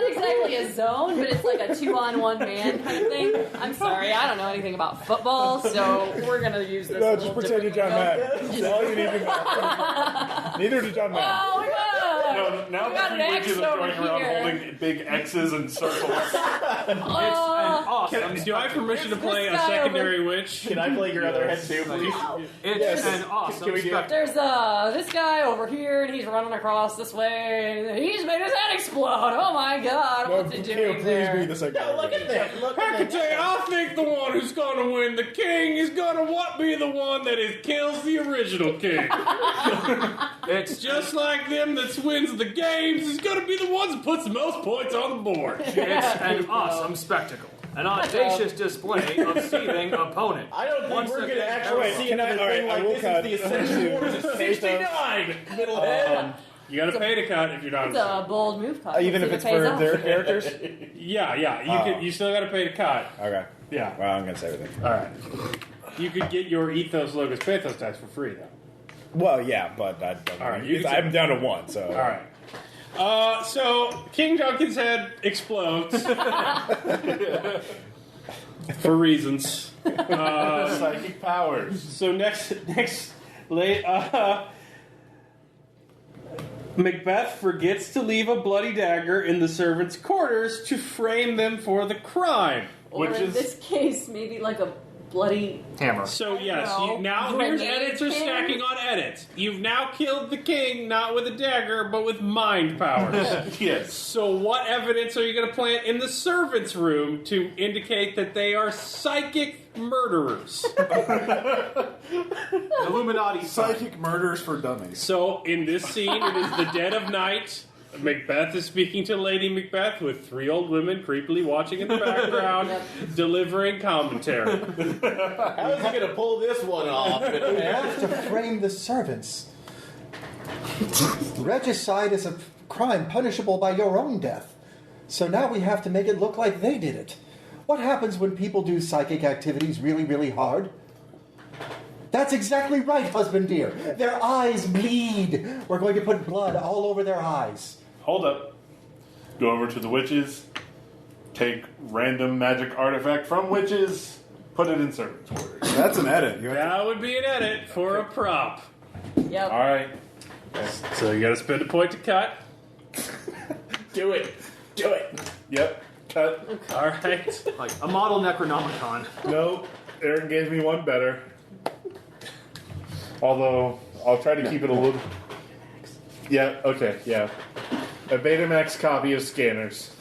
exactly a zone, but it's like a 2-on-1 man kind of thing. I'm sorry, I don't know anything about football, so we're gonna use this. No, just pretend you're John Madden. That's all you need to know. Neither did John Madden. Oh my god! No, now We got the an 3 X witches are going over around here. holding big X's and circles. It's an awesome. Do I have permission to play a This guy secondary witch? Can I play your other head too, please? It's an awesome. Can we do it? There's this guy over here, and he's running across this way. And he's made his head explode. Oh my god! No, What's he Kale, doing please there? be the second. Look at that! Look at Hecate, I think the one who's going to win the king is going to be the one that kills the original king. It's Just like them that wins the games is going to be the ones that puts the most points on the board. It's an awesome spectacle. An audacious display of seething opponent. I don't think Once we're the going to game actually Wait, see can I- another thing all right, I like will this cut. since the Ascension Wars is 69! Middlehead! You got to pay to cut if you're not. It's a bold move, Kyle. Even if See it's it pays for off. their characters? Yeah. You still got to pay to cut. Okay. Yeah. Well, I'm going to say everything. All right. You could get your Ethos Logos Pathos dice for free though. Well, yeah, but All right, you can say- I'm down to 1, so. All right. So King Duncan's head explodes for reasons. Psychic powers. So next, Macbeth forgets to leave a bloody dagger in the servants' quarters to frame them for the crime, Or which in is this case, maybe like a bloody Hammer. So yes, No. here's Grenade edits are king? stacking on edits. You've now killed the king, not with a dagger, but with mind powers. Yes. So what evidence are you going to plant in the servants' room to indicate that they are psychic murderers? Illuminati Psychic murders for dummies. So in this scene, it is the dead of night. Macbeth is speaking to Lady Macbeth with 3 old women creepily watching in the background, delivering commentary. How is he going to pull this one off? We have to frame the servants. Regicide is a crime punishable by your own death. So now we have to make it look like they did it. What happens when people do psychic activities really, really hard? That's exactly right, husband dear. Their eyes bleed. We're going to put blood all over their eyes. Hold up. Go over to the witches. Take random magic artifact from witches. Put it in servants' quarters. That's an edit. That would be an edit for a prop. Yep. All right. So you got to spend a point to cut. Do it. Do it. Yep. Cut. All right. Like a model Necronomicon. No. Aaron gave me one better. Although, I'll try to keep it a little... Yeah, okay, yeah. A Betamax copy of Scanners.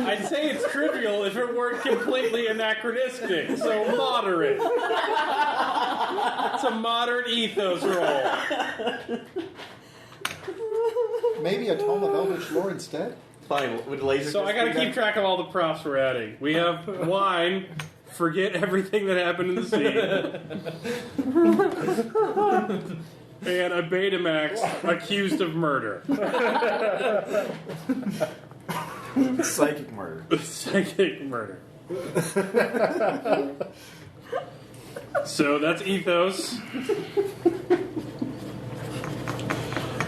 I'd say it's trivial if it weren't completely anachronistic, so moderate. It's a modern ethos roll. Maybe a tome of Eldritch lore instead? Fine, with laser. So I gotta keep track of all the props we're adding. We have wine, forget everything that happened in the scene. And a Betamax accused of murder. Psychic murder. Psychic murder. So that's ethos.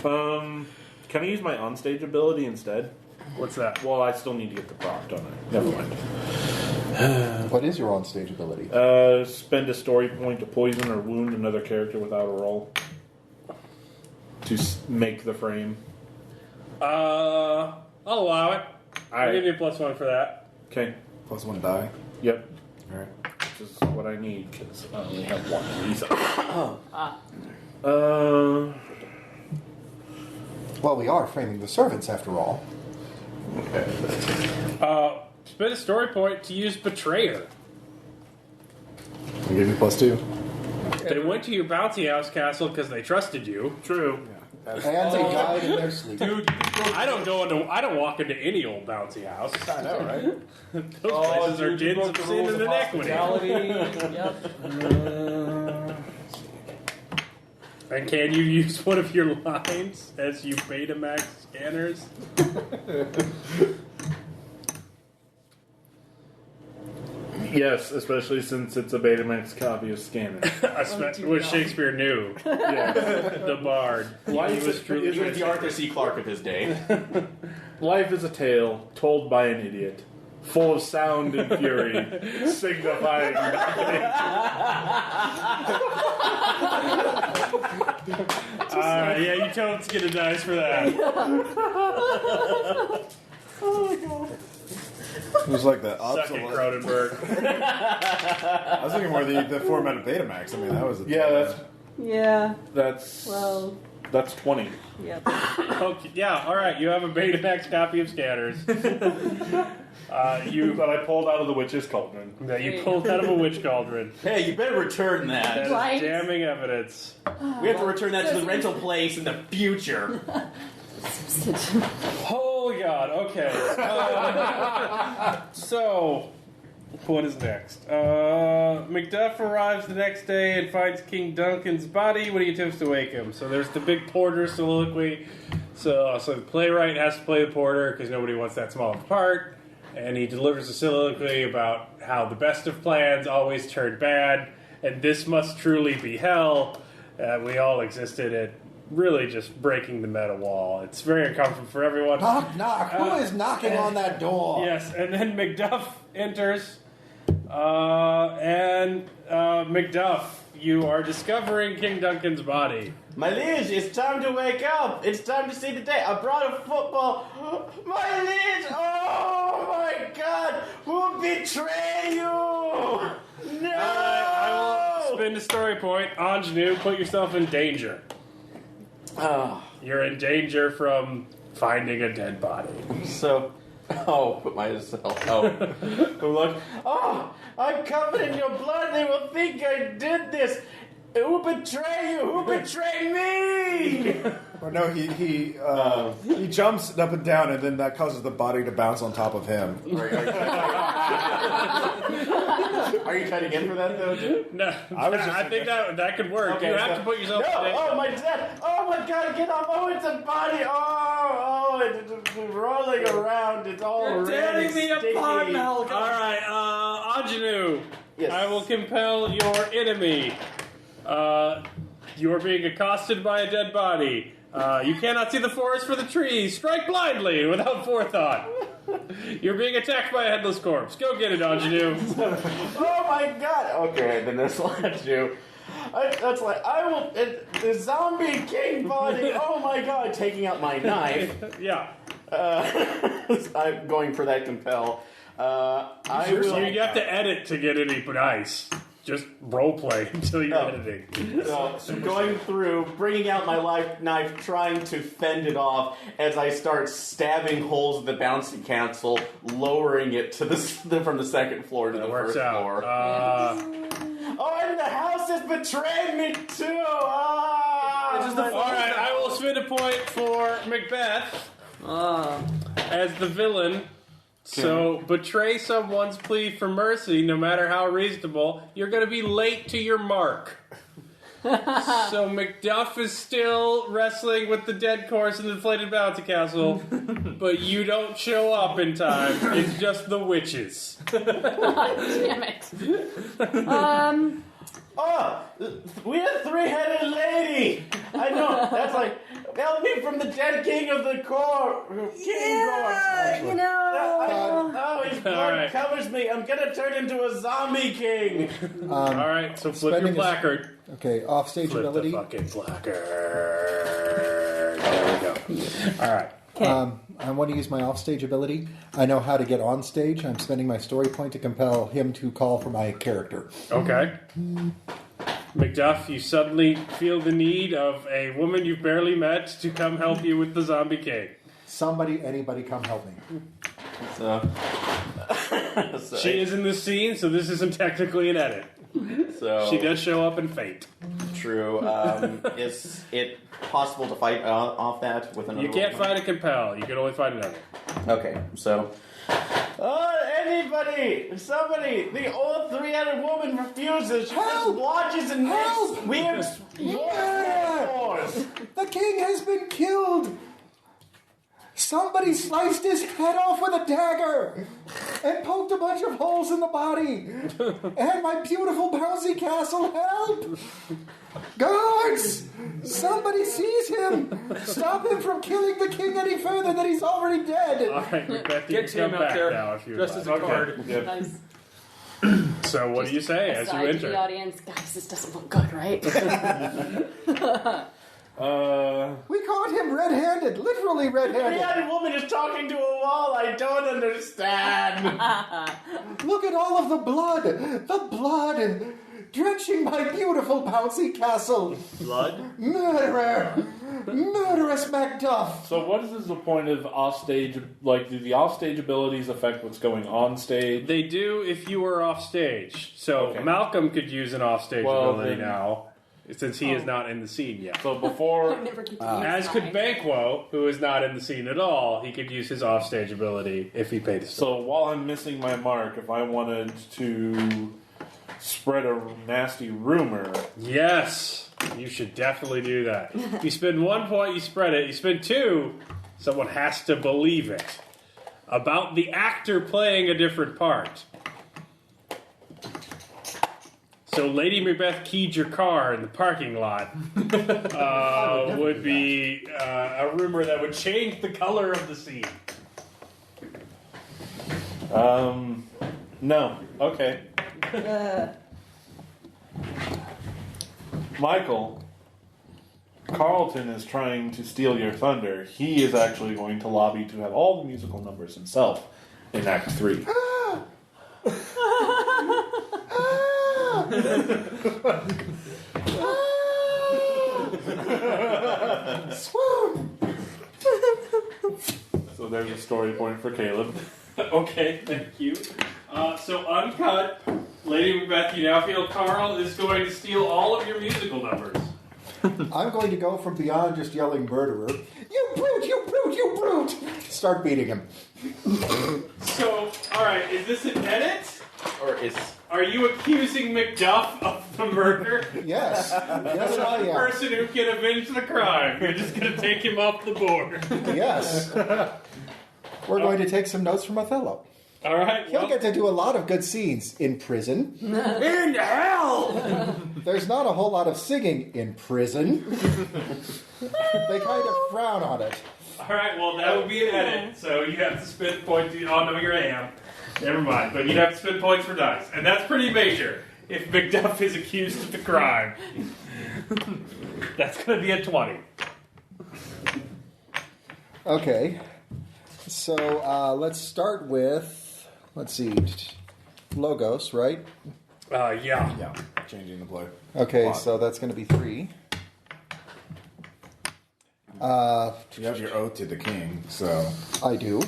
Can I use my onstage ability instead? What's that? Well, I still need to get the prop, don't I? Never mind. What is your on-stage ability? Spend a story point to poison or wound another character without a roll. To make the frame. I'll allow it. I'll Alright. give you a +1 for that. Okay. +1 die. Yep. Alright. Which is what I need, because I only have one reason. Well, we are framing the servants after all. Spend a story point to use betrayer. I'll give you +2. They went to your bounty house castle because they trusted you. True. And they died in their sleep. Dude, I don't walk into any old bounty house. I know, right? Those places are dens of sin and inequity. Yep. And can you use one of your lines as you Betamax scanners? Yes, especially since it's a Betamax copy of Scanner. Which Shakespeare knew. Yeah. The bard. Life He was truly is the Arthur C. Clarke of his day. Life is a tale told by an idiot, full of sound and fury, signifying nothing. Yeah, you don't get a dice for that. It was like the Suck it, obsolete. Cronenberg. I was looking more the format of Betamax. I mean, that was a Yeah. That's Well, 20. yep. Okay, yeah, alright, you have a Betamax copy of Scanners. That I pulled out of the witch's cauldron. That you pulled out of a witch cauldron. Hey, you better return That that. is Right. damning evidence. We have to return that to the rental place in the future. Holy God, okay. So, what is next? Macduff arrives the next day and finds King Duncan's body when he attempts to wake him. So there's the big porter soliloquy. So the playwright has to play the porter because nobody wants that small of a part. And he delivers a soliloquy about how the best of plans always turn bad, and this must truly be hell. We all existed at really just breaking the meta wall. It's very uncomfortable for everyone. Knock, knock. Who is knocking on that door? Yes, and then Macduff enters. Macduff, you are discovering King Duncan's body. My liege, it's time to wake up. It's time to see the day. I brought a football. My liege! Oh my God! Who betrayed you? No! I will spend a story point. Ingenue, put yourself in danger. You're in danger from finding a dead body. Put myself. Look. Oh, I'm covered in your blood. They will think I did this. Who betrayed you? Who betrayed me? Or no, he jumps up and down, and then that causes the body to bounce on top of him. Are you trying to get for that though? No, I think that could work. Okay, you have to put yourself. No! in danger. Oh my dad! Oh my God! Get off! Oh, it's a body! It's rolling around. It's all tearing me apart, Malcolm. All right, Ingenue. Yes. I will compel your enemy. You are being accosted by a dead body. You cannot see the forest for the trees. Strike blindly without forethought. You're being attacked by a headless corpse. Go get it, Ingenue. Oh my God! Okay, then there's Lanju. That's like I will. The zombie king body. Oh my God! Taking out my knife. Yeah. I'm going for that compel. I will. You have to edit to get any nice. Just roleplay until you're editing. So going through, bringing out my knife, trying to fend it off as I start stabbing holes in the bouncy castle, lowering it to from the second floor to the first floor. And the house has betrayed me too. Alright, I will spend a point for Macbeth as the villain. So, betray someone's plea for mercy, no matter how reasonable, you're going to be late to your mark. So, Macduff is still wrestling with the dead corpse in the inflated bouncy castle, but you don't show up in time. It's just the witches. Damn it. We're a three-headed lady. I know. That's like, help me from the dead king of the court. You know. His blood covers me. I'm gonna turn into a zombie king. Alright, so flip your placard. Okay, offstage Flip ability. the fucking placard. There we go. Alright. I want to use my offstage ability. I know how to get on stage. I'm spending my story point to compel him to call for my character. Okay. Macduff, you suddenly feel the need of a woman you've barely met to come help you with the zombie king. Anybody come help me. So She is in the scene, so this isn't technically an edit. So She does show up and faint. True. Is it possible to fight off that with another? You can't fight a compel. You can only fight another. Okay, so. Somebody, the old three-headed woman refuses. She just watches and makes weird wars. The king has been killed. Somebody sliced his head off with a dagger and poked a bunch of holes in the body. And my beautiful bouncy castle, help! Guards! Somebody seize him! Stop him from killing the king any further than he's already dead! Alright, Macbeth, you Get can come Tim out back there, now if you just as a card. Nice. So what do you say as you Aside to the enter? audience, guys, this doesn't look good, right? We caught him red-handed, literally The red-handed. three-headed woman is talking to a wall. I don't understand. Look at all of the blood, drenching my beautiful bouncy castle. Blood? Murderous Macduff. So what is the point of offstage? Like, do the offstage abilities affect what's going on stage? They do if you are off stage. So Okay. Malcolm could use an offstage Well, ability then- now, since he is not in the scene yet. So before, Never get to As could Banquo, who is not in the scene at all. He could use his offstage ability if he paid his. so while I'm missing my mark, if I wanted to spread a nasty rumor, Yes, you should definitely do that. You spend 1 point, you spread it. You spend 2, someone has to believe it. About the actor playing a different part. So Lady Macbeth keyed your car in the parking lot would be a rumor that would change the color of the scene. no, okay. Michael, Carlton is trying to steal your thunder. He is actually going to lobby to have all the musical numbers himself in Act 3. Swoon! So there's a story point for Caleb. Okay, thank you. So uncut, Lady Macbeth, you now feel Carl is going to steal all of your musical numbers. I'm going to go from beyond just yelling murderer. You brute! You brute! You brute! Start beating him. So, alright, is this an edit? Or is... Are you accusing Macduff of the murder? Yes. Yes, I The am. person who can avenge the crime. You're just going to take him off the board. Yes. We're going to take some notes from Othello. Alright, He'll get to do a lot of good scenes in prison. in hell! There's not a whole lot of singing in prison. They kind of frown on it. Alright, well, that would be an edit, so you have to spend points. Oh, no, you're AM. Never mind, but you'd have to spend points for dice. And that's pretty major if Macduff is accused of the crime. That's going to be a 20. Okay. So let's start with, let's see, Logos, right? Yeah. Yeah, changing the play. Okay, Plot. so that's going to be 3. You have your oath to the king, so I do.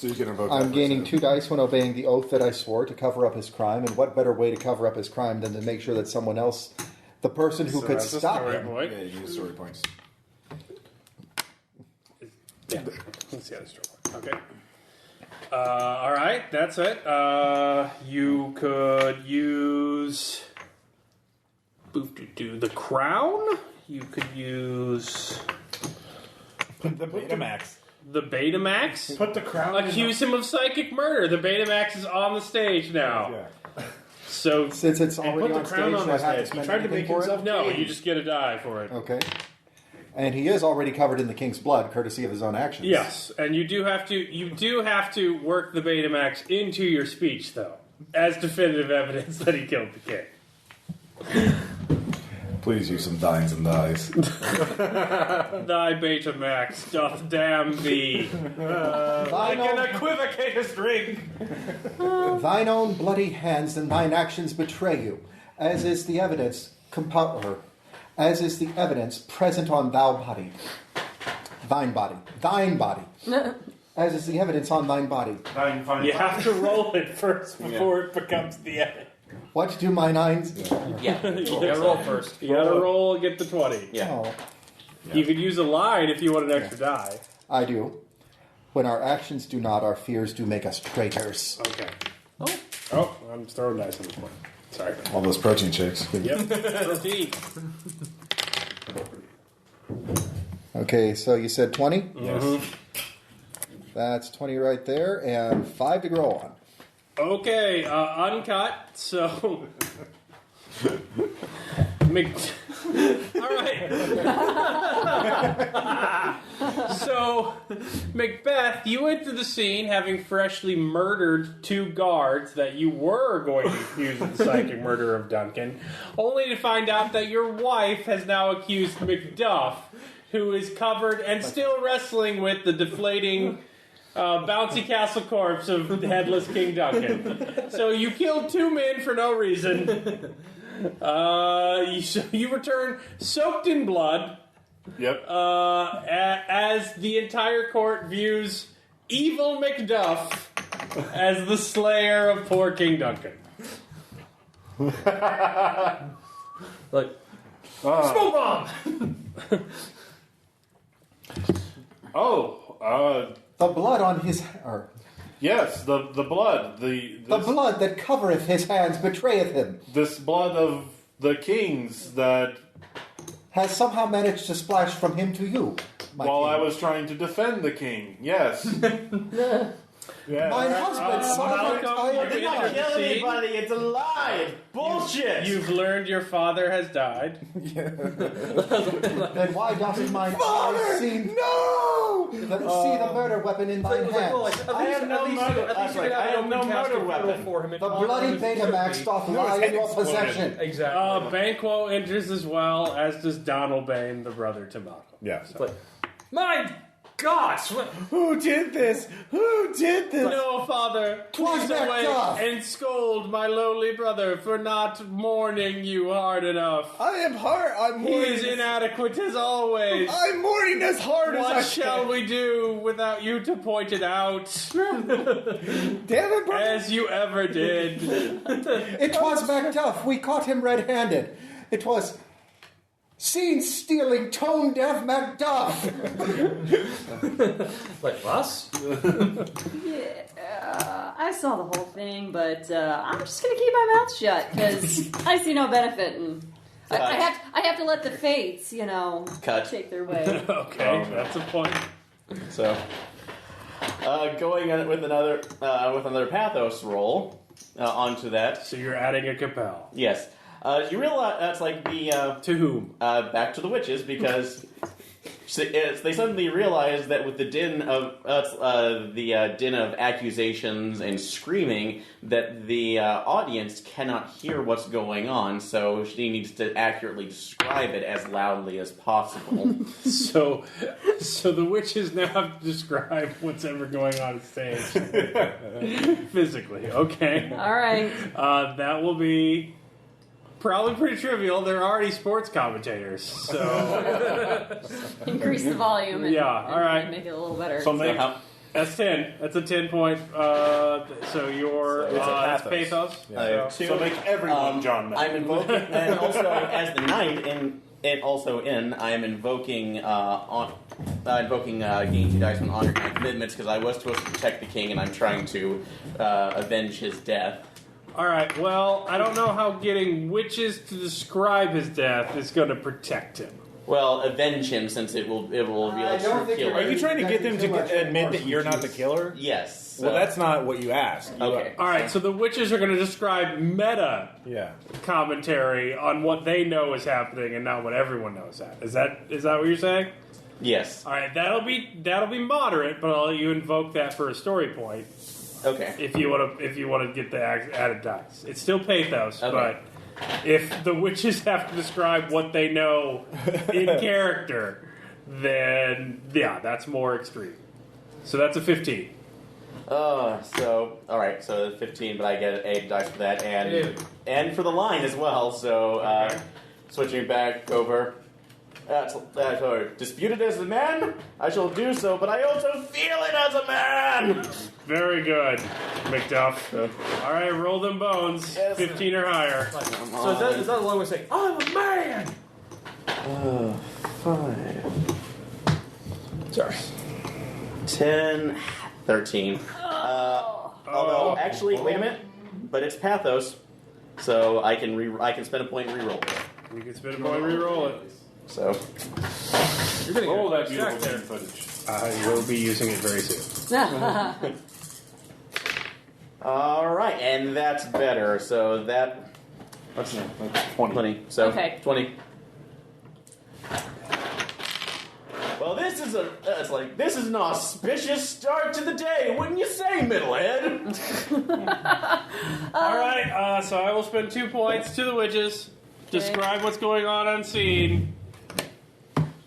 you can invoke. I'm that gaining person. 2 dice when obeying the oath that I swore to cover up his crime, and what better way to cover up his crime than to make sure that someone else, the person who So could that's a stop story him... point. Yeah, you use story points. Yeah. Let's see how this story point. Okay. Alright, that's it. You could use... the crown. You could use... The Betamax. The Betamax. Put the crown. Accuse him of psychic murder. The Betamax is on the stage now. Yeah. So, Since it's already put the on crown stage, on do I his have head. to spend He tried to anything make for himself it? no, king. you just get a die for it. Okay. And he is already covered in the king's blood, courtesy of his own actions. Yes, and you do have to work the Betamax into your speech, though, as definitive evidence that he killed the king. Please use some dines and dies. Thy Betamax doth damn thee. Like an equivocatus ring. Thine own bloody hands and thine actions betray you, as is the evidence as is the evidence present on thine body, as is the evidence on thine body. You have to roll it first before it becomes the edit. What do my nines? Yeah. You gotta roll first. You gotta roll and get the 20. Yeah. Oh, You could use a line if you want an extra die. I do. When our actions do not, our fears do make us traitors. Okay. Oh, I'm throwing dice on this one. Sorry. All those protein shakes. Yep. 13. Okay, so you said 20? Yes. That's 20 right there, and 5 to grow on. Okay, uncut, so... Alright. So, Macbeth, you enter the scene having freshly murdered 2 guards that you were going to accuse of the psychic murder of Duncan, only to find out that your wife has now accused Macduff, who is covered and still wrestling with the deflating... bouncy castle corpse of headless King Duncan. So you killed 2 men for no reason. You return soaked in blood. Yep. As the entire court views evil Macduff as the slayer of poor King Duncan. Like, smoke bomb! The blood on his... Yes, the blood. The blood that covereth his hands betrayeth him. This blood of the kings that Has somehow managed to splash from him to you. while I was trying to defend the king. Yes. Yeah. My husband saw that Malcolm, I you am Did not not. kill anybody. It's a lie. It's bullshit. You've learned your father has died. Then why doesn't mine eyes see the murder weapon in thine hands? I have no murder. I have no murder weapon. for him. The bloody Betamax doth lie in your possession. Exactly. Banquo enters as well, as does Donald Bane, the brother to Malcolm. Yeah. My gosh! Who did this? Who did this? No, father, Twas please awake Macbeth. and scold my lowly brother for not mourning you hard enough. I'm He mourning. is inadequate as always. I'm mourning as hard as I What shall can. we do without you to point it out, Damn it, bro. as you ever did? It was Macduff. We caught him red-handed. It was scene-stealing, tone-deaf Macduff. Like us? Yeah, I saw the whole thing, but I'm just gonna keep my mouth shut because I see no benefit in. I have to let the fates, Cut. take their way. Okay, that's a point. So, going on with another pathos roll onto that. So you're adding a Capel. Yes, you realize that's like the To whom? back to the witches because they suddenly realize that with the din of accusations and screaming, that the audience cannot hear what's going on. So she needs to accurately describe it as loudly as possible. So the witches now have to describe what's ever going on stage. Physically, okay. All right. That will be probably pretty trivial. They're already sports commentators, so Increase the volume. And, Yeah, all right. and make it a little better. So make that's 10. That's a 10-point. So your It's a that's pathos. pathos. I have two. so make everyone John Madden. I'm invoking, and also as the knight, I am invoking gain 2 dice when honoring my commitments because I was supposed to protect the king, and I'm trying to avenge his death. All right. Well, I don't know how getting witches to describe his death is going to protect him. Well, avenge him since it will reveal I true don't think killer. Are you trying to get them to admit that you're not the killer? Yes. Well, that's not what you asked. okay. All right. So the witches are going to describe meta Yeah. commentary on what they know is happening and not what everyone knows. Is that what you're saying? Yes. All right. That'll be moderate, but I'll let you invoke that for a story point. Okay. If you want to get the added dice, it's still pathos, Okay. but if the witches have to describe what they know in character, then yeah, that's more extreme. So that's a 15. So all right. So 15, but I get 8 dice for that, and for the line as well. So switching back over. That's disputed as a man. I shall do so, but I also feel it as a man. Very good, Macduff. All right, roll them bones. Yes. 15 or higher. So is that a long way of saying, I'm a man? 5. Sorry. 10, 13. Although, actually, wait a minute. But it's pathos, so I can spend a point and re-roll it. You can spin a point and re-roll it. So, You're getting Roll that a beautiful stack game there. footage. You'll be using it very soon. all right, and that's better. So that That's 20. 20. So Okay. 20. Well, this is an auspicious start to the day, wouldn't you say, Middlehead? All right, so I will spend 2 points to the witches. Describe what's going on scene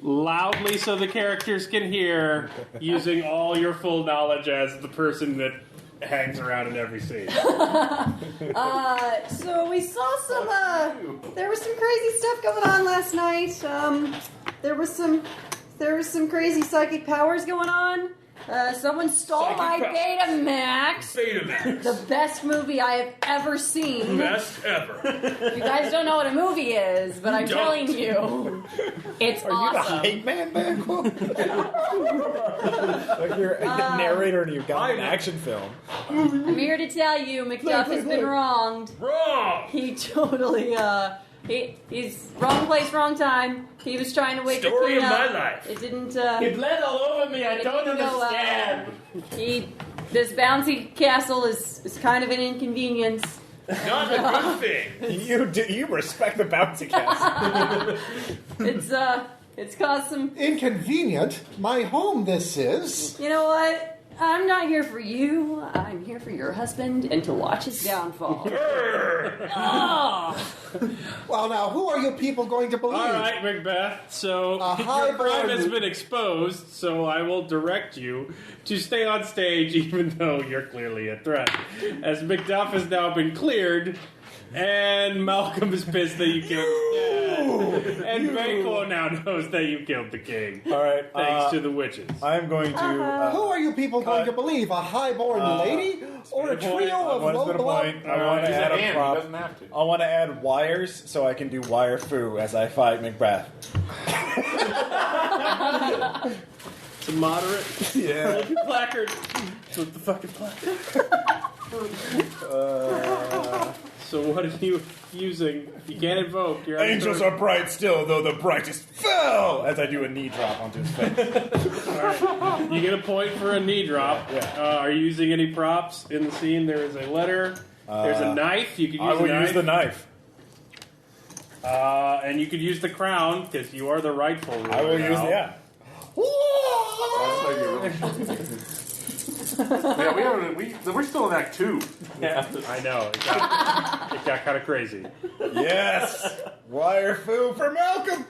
loudly so the characters can hear, using all your full knowledge as the person that hangs around in every scene. So we saw some. There was some crazy stuff going on last night. There was some crazy psychic powers going on. Someone stole my Betamax. Betamax. The best movie I have ever seen. Best ever. You guys don't know what a movie is, but I'm telling you, it's Are you the awesome. hype man, Banquo? Like you're a narrator and you've got an action film. I'm here to tell you, Macduff has been wronged. Wrong. He totally, he's wrong place, wrong time. He was trying to wake Story the queen of my up. life. It didn't, He bled all over me. I don't didn't go well. understand. He This bouncy castle is kind of an inconvenience. Not a good thing. You respect the bouncy castle. It's caused some... Inconvenient? My home this is. You know what? I'm not here for you. I'm here for your husband and to watch his downfall. Well, now, who are you people going to believe? All right, Macbeth. So high your crime has bar- been exposed, so I will direct you to stay on stage even though you're clearly a threat. As Macduff has now been cleared, and Malcolm is pissed that you killed his dad. And Banquo now knows that you killed the king. All right. Thanks to the witches. I'm going to... Who are you people going to believe? A highborn lady? Or a trio of One low bit of blood? point. I want to He's add a a hand, he prop. doesn't have to. I want to add wires so I can do wire foo as I fight Macbeth. It's a moderate Yeah. placard. Flip the fucking placard. So what are you using? You can't invoke. You're Angels are bright still, though the brightest fell! As I do a knee drop onto his face. Alright. You get a point for a knee drop. Yeah. Are you using any props in the scene? There is a letter. There's a knife. You could use I will a knife. use the knife. And you could use the crown, because you are the rightful ruler. I will use now. yeah. Yeah, we're still in Act 2. Yeah. I know. It got kind of crazy. Yes! Wire foo for Malcolm!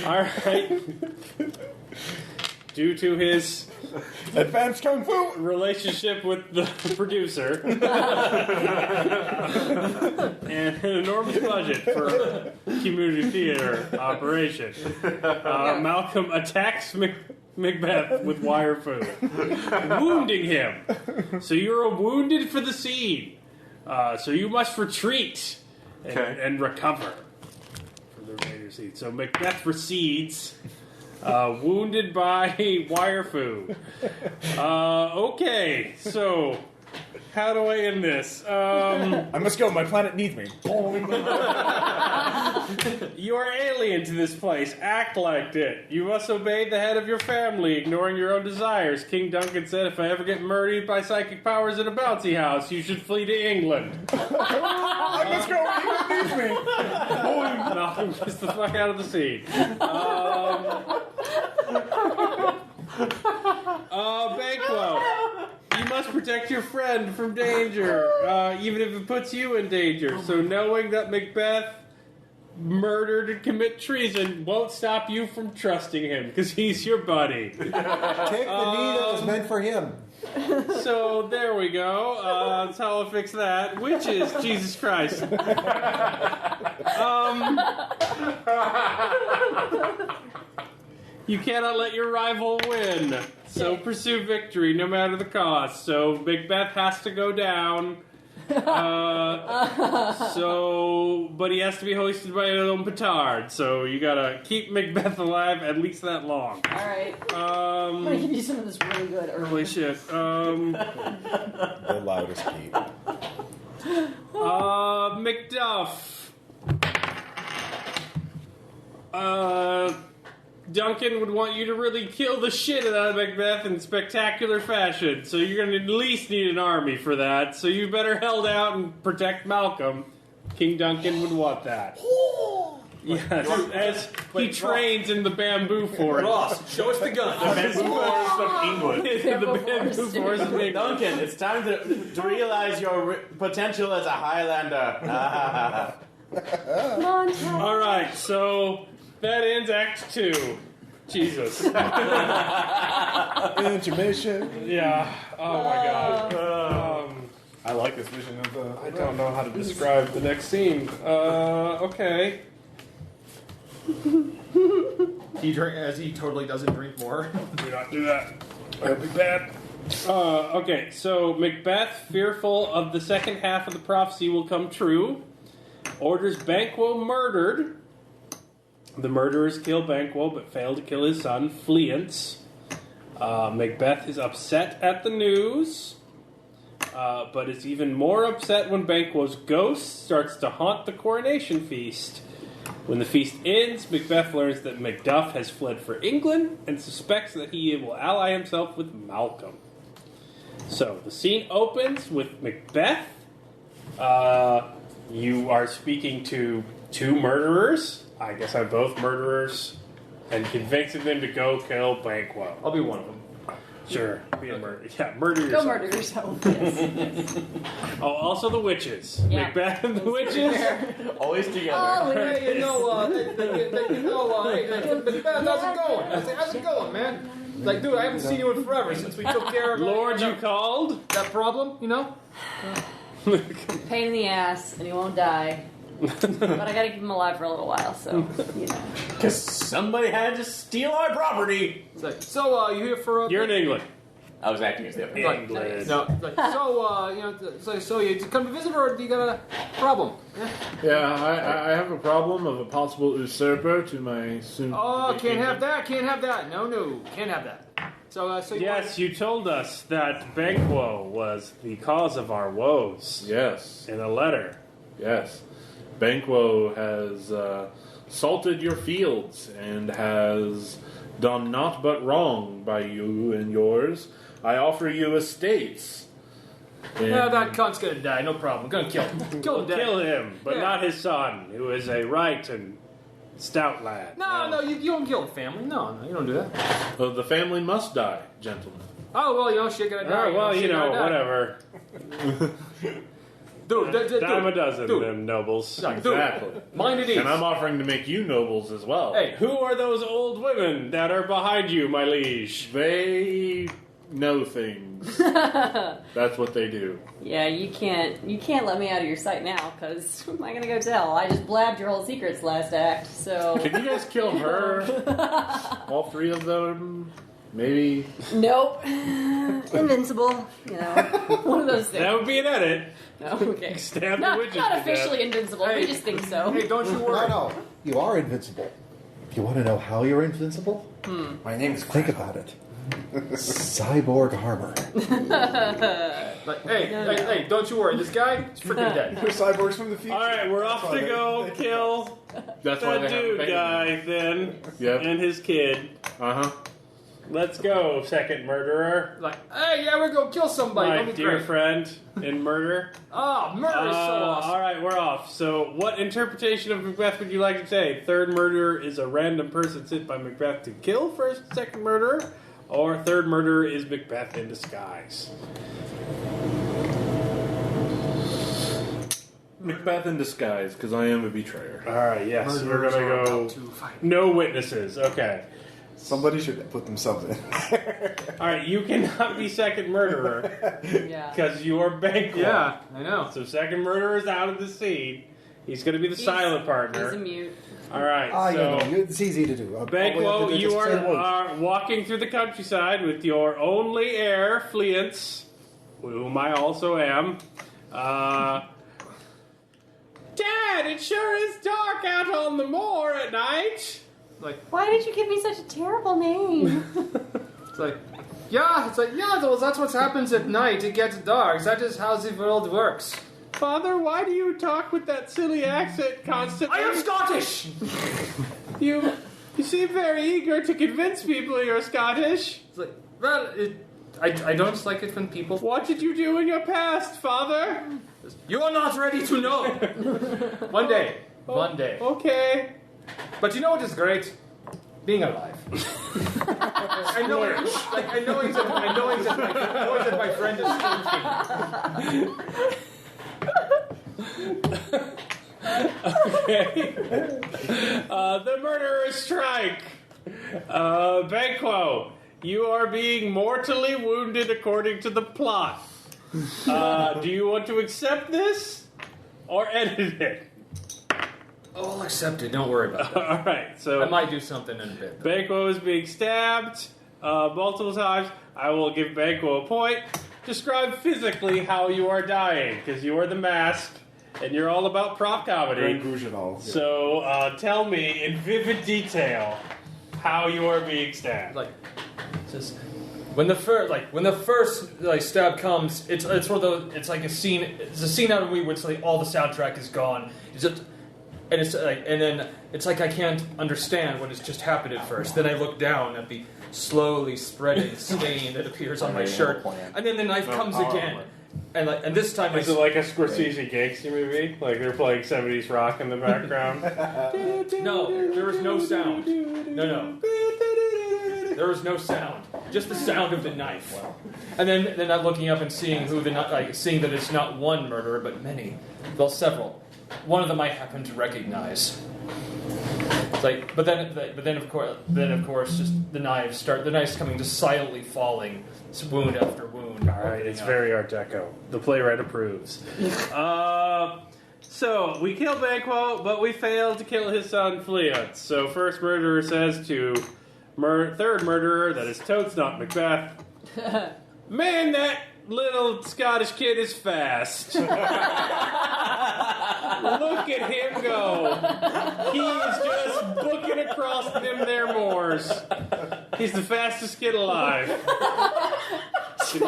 Alright. Due to his Advanced Kung Fu! relationship with the producer and an enormous budget for a community theater operation, Malcolm attacks Macbeth with wire food, wounding him. So you're wounded for the scene. So you must retreat and recover for the remainder scene. So Macbeth recedes. Wounded by wire food. Okay, so how do I end this? I must go, my planet needs me. You are alien to this place. Act like it. You must obey the head of your family, ignoring your own desires. King Duncan said, if I ever get murdered by psychic powers in a bouncy house, you should flee to England. I must go, England needs me! Malcolm gets the fuck out of the scene. Banquo, you must protect your friend from danger, even if it puts you in danger. So knowing that Macbeth murdered and commit treason won't stop you from trusting him, because he's your buddy. Take the knee that was meant for him. So there we go. That's how I'll fix that. Witches, Jesus Christ. You cannot let your rival win. So pursue victory no matter the cost. So Macbeth has to go down. But he has to be hoisted by his own petard. So you gotta keep Macbeth alive at least that long. Alright. I'm gonna give you some of this really good herb. Holy shit. The loudest key. Macduff. Duncan would want you to really kill the shit out of Macbeth in spectacular fashion, so you're going to at least need an army for that, so you better held out and protect Malcolm. King Duncan would want that. Yes, as he trains in the bamboo forest. Ross, show us the gun. The bamboo forest of England. The bamboo forest of England. Duncan, it's time to realize your potential as a Highlander. Come on, Tom. All right, so that ends Act 2. Jesus. Intermission. Yeah. Oh my God. I like this vision of the... I don't know how to describe the next scene. Okay. He totally doesn't drink more. Do not do that. That'll be bad. Okay, so Macbeth, fearful of the second half of the prophecy will come true, orders Banquo murdered. The murderers kill Banquo, but fail to kill his son, Fleance. Macbeth is upset at the news, but is even more upset when Banquo's ghost starts to haunt the coronation feast. When the feast ends, Macbeth learns that Macduff has fled for England and suspects that he will ally himself with Malcolm. So, the scene opens with Macbeth. You are speaking to 2 murderers. I guess I'm both murderers. And convincing them to go kill Banquo. I'll be one of them. Sure, be a murder. Yeah, murder Go yourself. murder yourself. Yes. Oh, also the witches. Yeah. Macbeth and the witches. Always together. Oh, Hey, you know, Macbeth, how's it going? I say, how's it going, man? Like, dude, I haven't seen you in forever since we took care of Lord, you called? that problem, you know? pain in the ass, and he won't die. But I gotta keep him alive for a little while, so, you know. Because somebody had to steal our property. It's like, so, you here for... You're in England. I was acting as the other. England. No, like, so, you know, so you come to visit, or do you got a problem? Yeah, I have a problem of a possible usurper to my soon. Oh, can't have that, can't have that. No, can't have that. So Yes, you told us that Banquo was the cause of our woes. Yes, In a letter. yes. Banquo has salted your fields and has done naught but wrong by you and yours. I offer you estates. And Yeah, that cunt's gonna die, no problem. I'm gonna kill him. Kill him dead. Kill him, but Yeah. not his son, who is a right and stout lad. No, you don't kill the family. No, you don't do that. the family must die, gentlemen. Oh, well, you know, shit gotta die. Oh, well, shit you know, gotta die. whatever. Dude, Dime a dozen, dude. them nobles. Dude, Exactly. mind at ease. And I'm offering to make you nobles as well. Hey, Who are those old women that are behind you, my liege? They know things. That's what they do. Yeah, you can't let me out of your sight now, because who am I gonna go tell? I just blabbed your whole secrets last act, so... Can you guys kill her? All 3 of them? Maybe. Nope. Invincible, you know. One of those things. That would be an edit. No, okay. Stab the Not, witches not to officially invincible, we Hey. just think so. hey, don't you worry. No, you are invincible. You want to know how you're invincible? My name is Think about it. Cyborg armor. Like, hey, don't you worry. This guy is freaking dead. We're cyborgs from the future. Alright, we're off to go kill That's why that they dude have guy, then. Yep. And his kid. Uh-huh. Let's go, second murderer. Like, hey, yeah, we're gonna kill somebody. My That'll be dear great. friend in murder. Oh, murder is so awesome. Alright, we're off. So, what interpretation of Macbeth would you like to say? Third murderer is a random person sent by Macbeth to kill first, second murderer? Or third murderer is Macbeth in disguise? Macbeth in disguise, because I am a betrayer. Alright, yes. Murderers We're are gonna about go. to fight. No witnesses. Okay. Somebody should put themselves in. Alright, you cannot be second murderer Yeah. because you are bankrupt. Yeah, I know. So second murderer is out of the scene. He's going to be the silent He's partner. a mute. All right. Ah, so you know, it's easy to do. All we have to Banquo, do is you just say the words. are walking through the countryside with your only heir, Fleance, whom I also am. Dad, it sure is dark out on the moor at night. Like, Why did you give me such a terrible name? it's like, yeah, well, that's what happens at night. It gets dark. That is how the world works. Father, why do you talk with that silly accent constantly? I am Scottish! You seem very eager to convince people you're Scottish. It's like, well, I don't like it when people... What did you do in your past, Father? You are not ready to know! One day. One day. Okay. But you know what is great? Being alive. I know that my friend is thinking. Okay. The murderers strike. Banquo, you are being mortally wounded according to the plot. Do you want to accept this or edit it? Oh, I'll accept it. Don't worry about that. All right. So I might do something in a bit. Banquo is being stabbed multiple times. I will give Banquo a point. Describe physically how you are dying, because you are the mask, and you're all about prop comedy. Grand Rouge and all. So tell me in vivid detail how you are being stabbed. Like, just when the first stab comes, it's like a scene. It's a scene out of a movie where it's like all the soundtrack is gone. It's just And it's like, and then it's like I can't understand what has just happened at first. Then I look down at the slowly spreading stain that appears on my shirt, and then the knife comes again. And this time Is it like a Scorsese gangster movie? Like they're playing 70s rock in the background? No, there was no sound. No. There was no sound. Just the sound of the knife. And then I'm looking up and seeing seeing that it's not one murderer, but many. Well, several. One of them I happen to recognize. It's like, but then of course, just the knives coming, just silently falling, wound after wound. All right, it's very Art Deco. The playwright approves. So we killed Banquo, but we failed to kill his son Fleet. So first murderer says to third murderer, that is Totes, not Macbeth. Man, that little Scottish kid is fast. Look at him go. He is just booking across them there moors. He's the fastest kid alive. You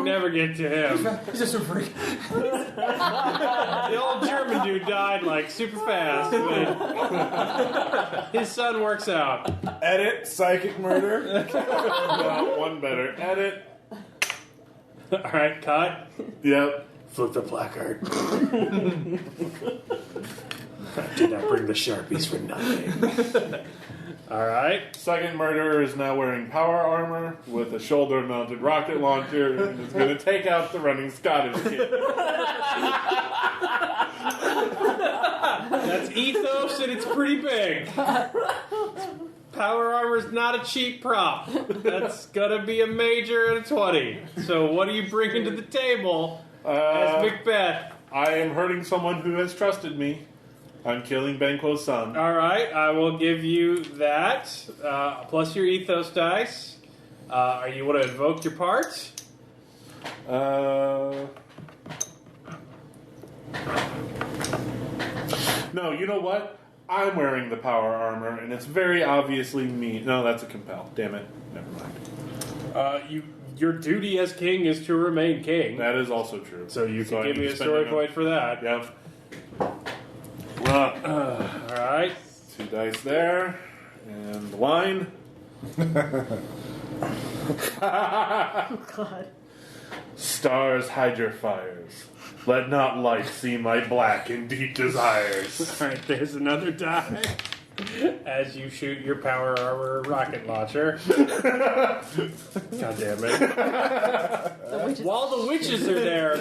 never get to him. He's just a freak. The old German dude died like super fast. But his son works out. Edit, psychic murder. No, one better. Edit. Alright, cut. Yep. Flip the placard. Did not bring the Sharpies for nothing. Alright. Second murderer is now wearing power armor with a shoulder-mounted rocket launcher and is going to take out the running Scottish kid. That's ethos and it's pretty big. Power armor's not a cheap prop. That's gonna be a major and a 20. So what are you bringing to the table as Macbeth? I am hurting someone who has trusted me. I'm killing Banquo's son. Alright, I will give you that, plus your ethos dice. You want to invoke your part? No, you know what? I'm wearing the power armor, and it's very obviously me. No, that's a compel. Damn it. Never mind. Your duty as king is to remain king. That is also true. So you can I give need me to a spend story another- point for that. Yep. Alright. 2 dice there, and the line. God. Stars, hide your fires. Let not light see my black and deep desires. Alright, there's another die. As you shoot your power armor rocket launcher. God damn it. While the witches are there,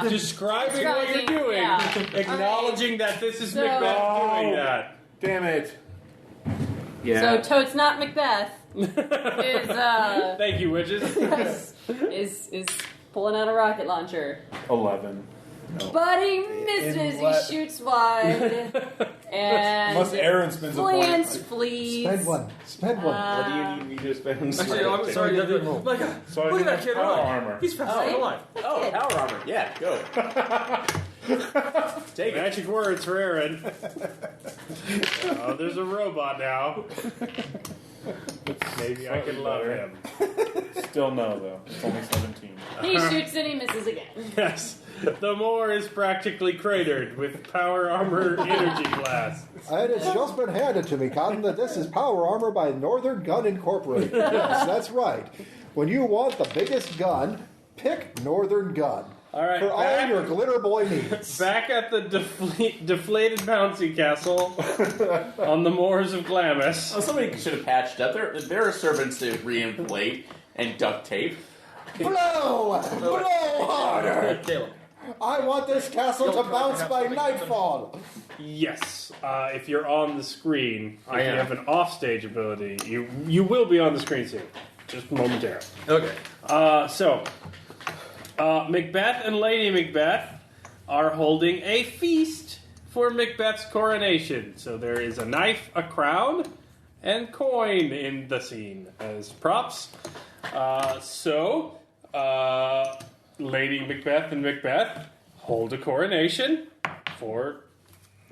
describing what you're doing, acknowledging that this is Macbeth doing that. Damn it. Yeah. So Totes Not Macbeth is Thank you, witches. is pulling out a rocket launcher. 11. No. But he misses. He shoots wide. And Unless Aaron spends a point. Lance flees. Spend one. What do you need me to spend? Actually, I'm sorry. Oh my God! So I Look at need that kid power run. armor. He's fast alive. Oh, power armor. Yeah, go. Take it. Magic words for Aaron. Oh, there's a robot now. Maybe I can love him. Still no, though. It's only 17. He shoots and he misses again. Yes. The moor is practically cratered with power armor energy blasts. And it's just been handed to me, Cotton, that this is power armor by Northern Gun Incorporated. Yes, that's right. When you want the biggest gun, pick Northern Gun. All right, for all your glitter boy needs. Back at the deflated bouncy castle on the moors of Glamis. Oh, somebody should have patched up. There are servants to re-inflate and duct tape. Blow harder. Caleb. I want this castle to bounce by nightfall. Yes, if you're on the screen, I if you am. have an offstage ability, you will be on the screen soon, just momentarily. Okay. Macbeth and Lady Macbeth are holding a feast for Macbeth's coronation. So there is a knife, a crown, and coin in the scene as props. Lady Macbeth and Macbeth hold a coronation for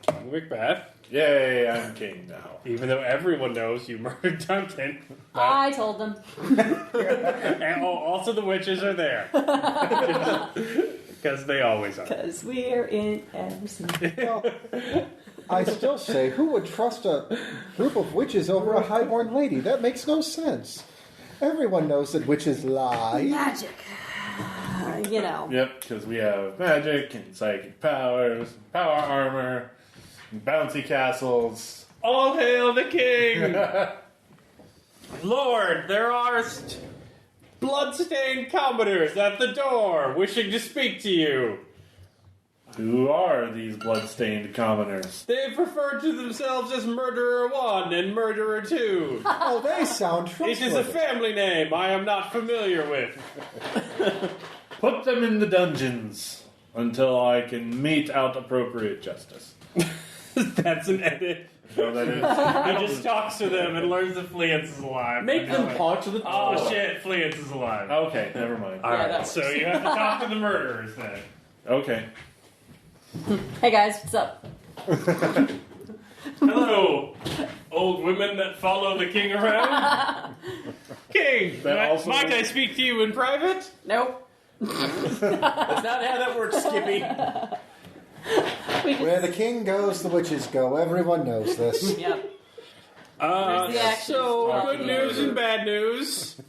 King Macbeth. Yay, I'm king now. Even though everyone knows you murdered Duncan. I told them. And also the witches are there. Because they always are. Because we're in everything. Well, I still say, who would trust a group of witches over a highborn lady? That makes no sense. Everyone knows that witches lie. Magic. Yep, because we have magic and psychic powers, power armor, and bouncy castles. All hail the king! Lord, there are blood-stained commoners at the door, wishing to speak to you. Who are these blood-stained commoners? They refer to themselves as Murderer 1 and Murderer 2. Oh, they sound It trustworthy. is a family name I am not familiar with. Put them in the dungeons until I can mete out appropriate justice. That's an edit. So that is. He just talks to them and learns that Fleance is alive. Make them talk to the Oh shit, Fleance is alive. Okay, never mind. Alright, that so you have to talk to the murderers then. Okay. Hey guys, what's up? Hello, old women that follow the king around. King, That also- might I speak to you in private? Nope. That's not how that works, Skippy. Where the king goes, the witches go. Everyone knows this. Yep. There's the action. So, good news and bad news.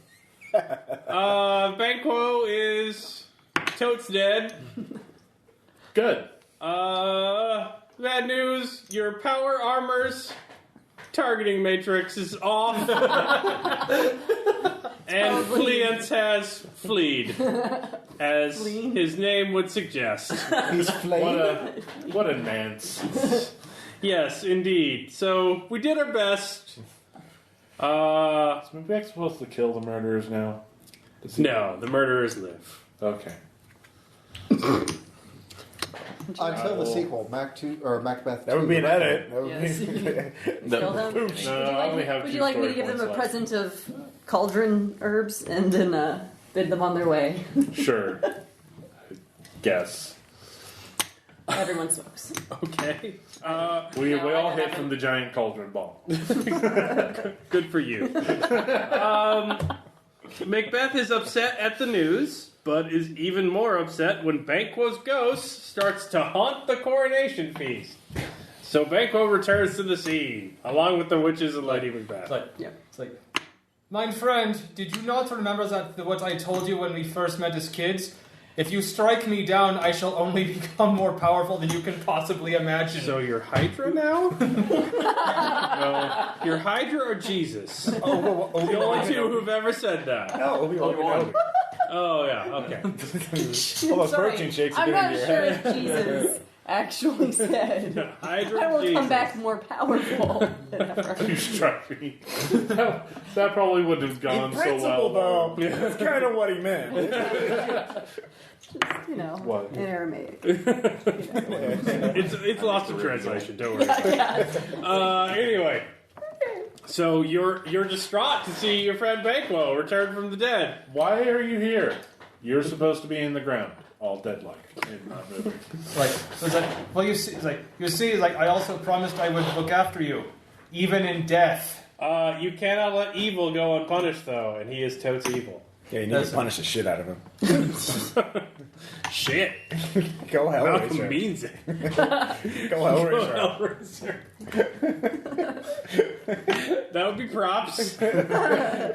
Banquo is totes dead. Good. Bad news, your power armor's targeting matrix is off. And Fleance has fleed, as his name would suggest. He's flayed. What a nance. Yes, indeed. So, we did our best. So maybe I'm supposed to kill the murderers now? No, the murderers live. Okay. Until the sequel, Macbeth. That would be an edit. That would Yes. be... Kill them. No, I only have Would two you like me to story give them a points left. present of cauldron herbs and then bid them on their way? Sure. Guess. Everyone smokes. Okay. We No, I all don't hit have from the giant cauldron ball. Good for you. Macbeth is upset at the news, but is even more upset when Banquo's ghost starts to haunt the coronation feast. So Banquo returns to the scene, along with the witches and Lady Macbeth. It's like, my friend, did you not remember what I told you when we first met as kids? If you strike me down, I shall only become more powerful than you can possibly imagine. So you're Hydra now? No, you're Hydra or Jesus? The only two who've ever said that. No, Obi-Wan. Oh, yeah, okay. All those Sorry, protein shakes are I'm getting not to your sure head. if Jesus actually said, Hydra I or will Jesus? come back more powerful than ever. You struck me. That probably wouldn't have gone In so principle, well. though, that's kind of what he meant. You know, What? in Aramaic. It's lost in translation, don't worry. Anyway, so you're distraught to see your friend Banquo return from the dead. Why are you here? You're supposed to be in the ground, all dead-like. Not moving. So it's like, well, you see, I also promised I would look after you, even in death. You cannot let evil go unpunished, though, and he is totes evil. Yeah, you need to punish the shit out of him. Shit. Go Malcolm Hellraiser. means it. Go Hellraiser. That would be props.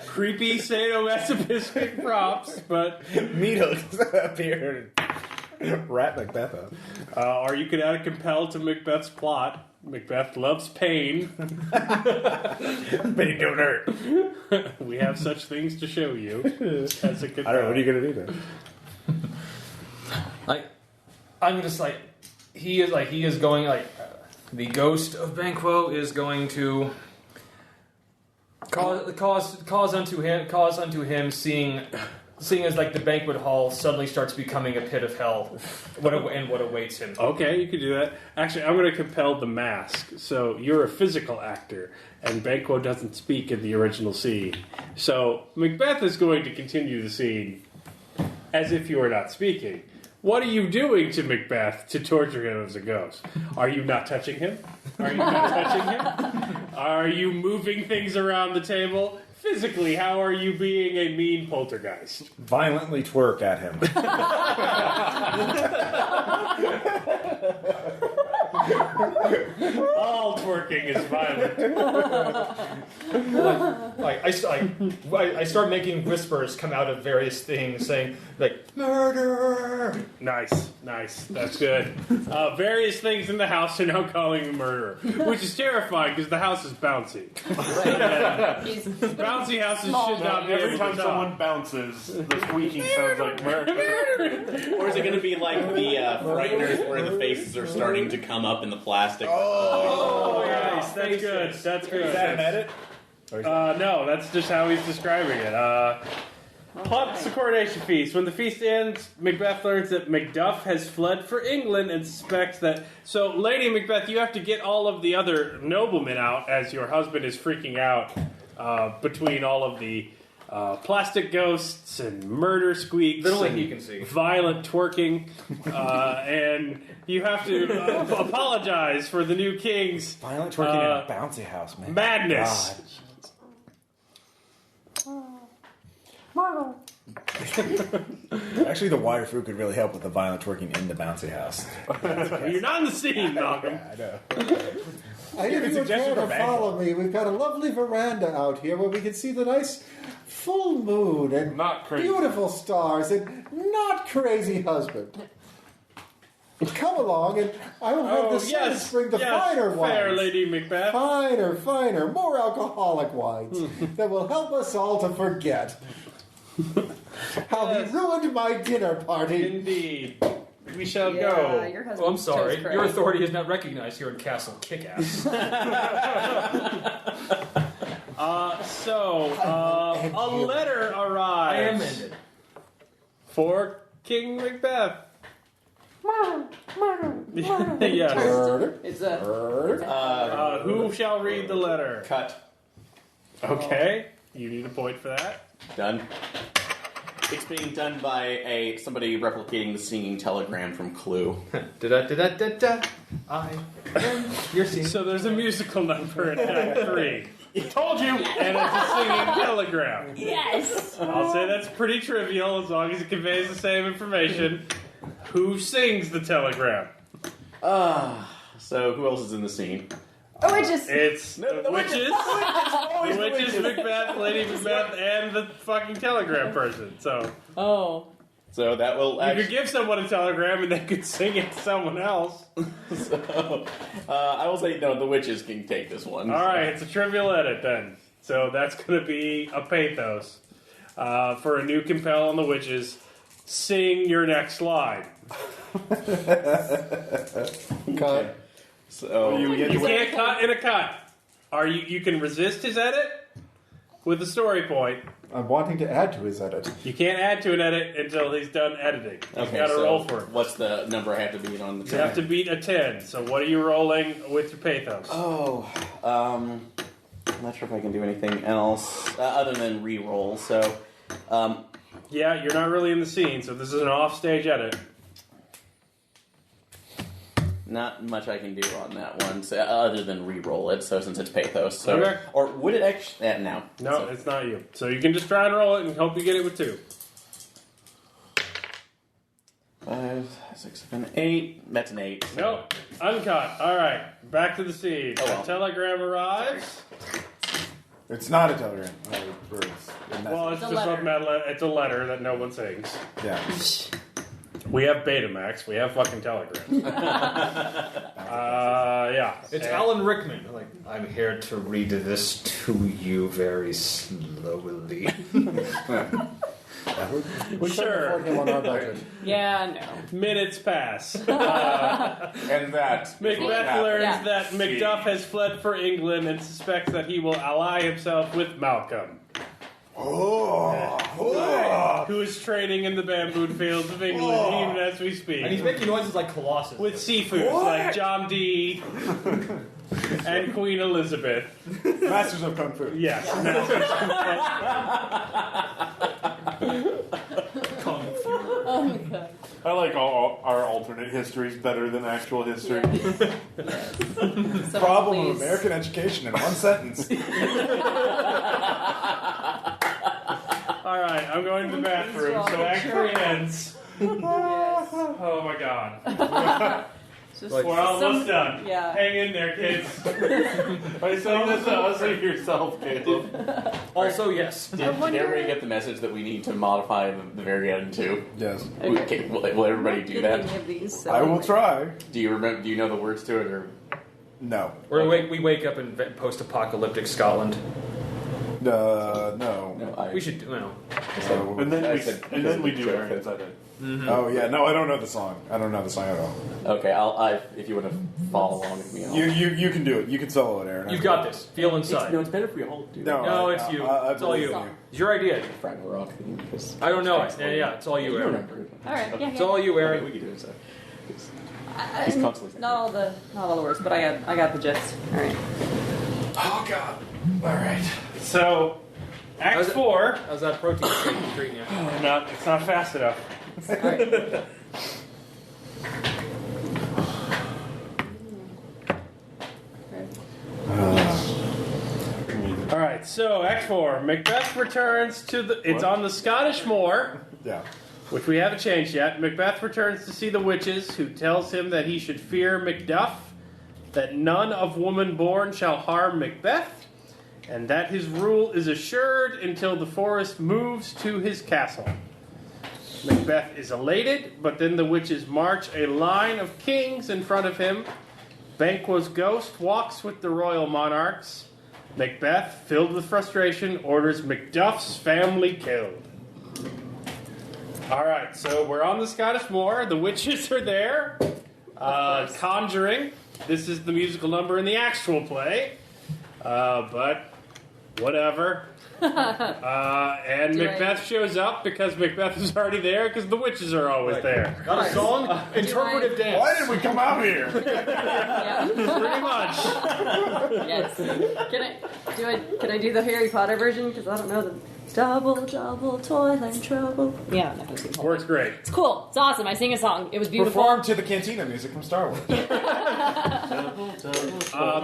Creepy sadomasochistic props, but Meat appeared and rat Macbeth up. or you could add a compel to Macbeth's plot. Macbeth loves pain. But you don't hurt. We have such things to show you. As a compel. I don't know. What are you going to do then? I'm just like, he is going the ghost of Banquo is going to cause unto him seeing as like the banquet hall suddenly starts becoming a pit of hell, what awaits him. Okay, you could do that. Actually, I'm going to compel the mask. So you're a physical actor, and Banquo doesn't speak in the original scene. So Macbeth is going to continue the scene as if you were not speaking. What are you doing to Macbeth to torture him as a ghost? Are you not touching him? Are you not touching him? Are you moving things around the table? Physically, how are you being a mean poltergeist? Violently twerk at him. All twerking is violent. I start making whispers come out of various things, saying like murderer. Nice. That's good. Various things in the house are now calling him murderer, which is terrifying because the house is bouncy. Bouncy houses should not be Every able time to someone bounces, the squeaking sounds like murder. Or is it going to be like the Frighteners where the faces are starting to come up in the plastic? Oh, nice. That's good. That's good. Is that an edit? No, that's just how he's describing it. Plots the coronation feast. When the feast ends, Macbeth learns that Macduff has fled for England and suspects that... So, Lady Macbeth, you have to get all of the other noblemen out as your husband is freaking out between all of the plastic ghosts and murder squeaks. Only he can see. Violent twerking. And you have to apologize for the new king's... Violent twerking in a bouncy house, man. madness. Actually, the wire fruit could really help with the violent twerking in the bouncy house. You're not in the scene, Malcolm. I know. I Give a if you would suggestion care for to follow me, we've got a lovely veranda out here where we can see the nice full moon and Not crazy. beautiful stars and not crazy husband. Come along and I will have the servants bring the finer wines. Fair Lady Macbeth. Finer, more alcoholic wines that will help us all to forget how he ruined my dinner party. Indeed. We shall Yeah, go. your husband Oh, I'm sorry. chose Your Craig. authority is not recognized here in Castle Kickass. A letter arrives. I am ended. For King Macbeth. Yes. Murder. It's a Who shall read the letter? Cut. Okay. You need a point for that. Done. It's being done by somebody replicating the singing telegram from Clue. Da-da-da-da-da-da. I am your scene. So there's a musical number in Act 3. Told you! And it's a singing telegram. yes. I'll say that's pretty trivial as long as it conveys the same information. Who sings the telegram? So who else is in the scene? Oh, it just It's the witches. The witches, Macbeth, Lady Macbeth, and the fucking telegram person. So So that will you actually... could give someone a telegram and they could sing it to someone else. So, I will say, no, the witches can take this one. Alright, it's a trivial edit then. So that's going to be a pathos. For a new compel on the witches, sing your next line. Cut. So You can't cut in a cut. You can resist his edit with a story point. I'm wanting to add to his edit. You can't add to an edit until he's done editing. You've okay, got to so roll for it. what's the number I have to beat on the You have to beat a 10. So what are you rolling with your pathos? I'm not sure if I can do anything else other than re-roll. So, Yeah, you're not really in the scene, so this is an off-stage edit. not much I can do on that one, so, other than re-roll it. So since it's pathos, so Okay. or would it actually? No. No, So- it's not you. So you can just try and roll it and hope you get it with 2. 5, 6, 7, 8. That's an 8. So. Nope. Uncut. All right. Back to the scene. Oh, well. A telegram arrives. It's not a telegram. Or it's a message. Well, it's It's a just letter. it's a letter that no one sings. Yeah. We have Betamax. We have fucking telegrams. Yeah. It's Alan Rickman. I'm here to read this to you very slowly. We couldn't afford him on our budget. Yeah, no. Minutes pass. And that is what Macbeth happened. learns Yeah. that Macduff has fled for England and suspects that he will ally himself with Malcolm, who is training in the bamboo fields of England even as we speak. And he's making noises like Colossus. With seafoods like John Dee and Queen Elizabeth. Masters of Kung Fu. Yes. Oh my god. I like all our alternate histories better than actual history. So Problem of please. American education in one sentence. All right, I'm going to the bathroom. So Act 3 ends. Oh my god. Just We're almost done. Yeah. Hang in there, kids. Are you saying this to us or yourself, Caleb? Also, yes. Did everybody get the message that we need to modify the very end too? Yes. Okay, will everybody do that? Any of these, so- I will try. Do you remember? Do you know the words to it, or No. We wake up in post-apocalyptic Scotland. No. no? We should do. No. So, And then I we said- and then we do our inside it. oh yeah, no, I don't know the song. I don't know the song at all. Okay, if you want to follow along with me, You can do it. You can solo it, Aaron. You've got this. Feel inside. it's better if we all do. No, No, it's you. It's all you. It's your idea. Fraggle Rock theme because I don't know it. Yeah, it's all you, You Aaron. remember it. All right. Yeah. It's all you, Okay, Aaron. we can do it. So. He's constantly not all the words, but I got the gist. All right. Oh God. All right. So, Act How's it- 4. How's that protein shake treating you? It's not fast enough. All right. All right, so Act 4. Macbeth returns to the. It's on the Scottish moor, Yeah. which we haven't changed yet. Macbeth returns to see the witches, who tells him that he should fear Macduff, that none of woman born shall harm Macbeth, and that his rule is assured until the forest moves to his castle. Macbeth is elated, but then the witches march a line of kings in front of him. Banquo's ghost walks with the royal monarchs. Macbeth, filled with frustration, orders Macduff's family killed. All right, so we're on the Scottish moor. The witches are there, conjuring. This is the musical number in the actual play, but whatever. And Macbeth shows up because Macbeth is already there because the witches are always there. Got a song? Interpretive dance. Why did we come out here? Yeah. Pretty much. Yes. Can I do the Harry Potter version? Because I don't know the double toil and trouble. Yeah, I'm not gonna sing the whole Works great. It's cool. It's awesome. I sing a song. It was beautiful. Perform to the Cantina music from Star Wars. The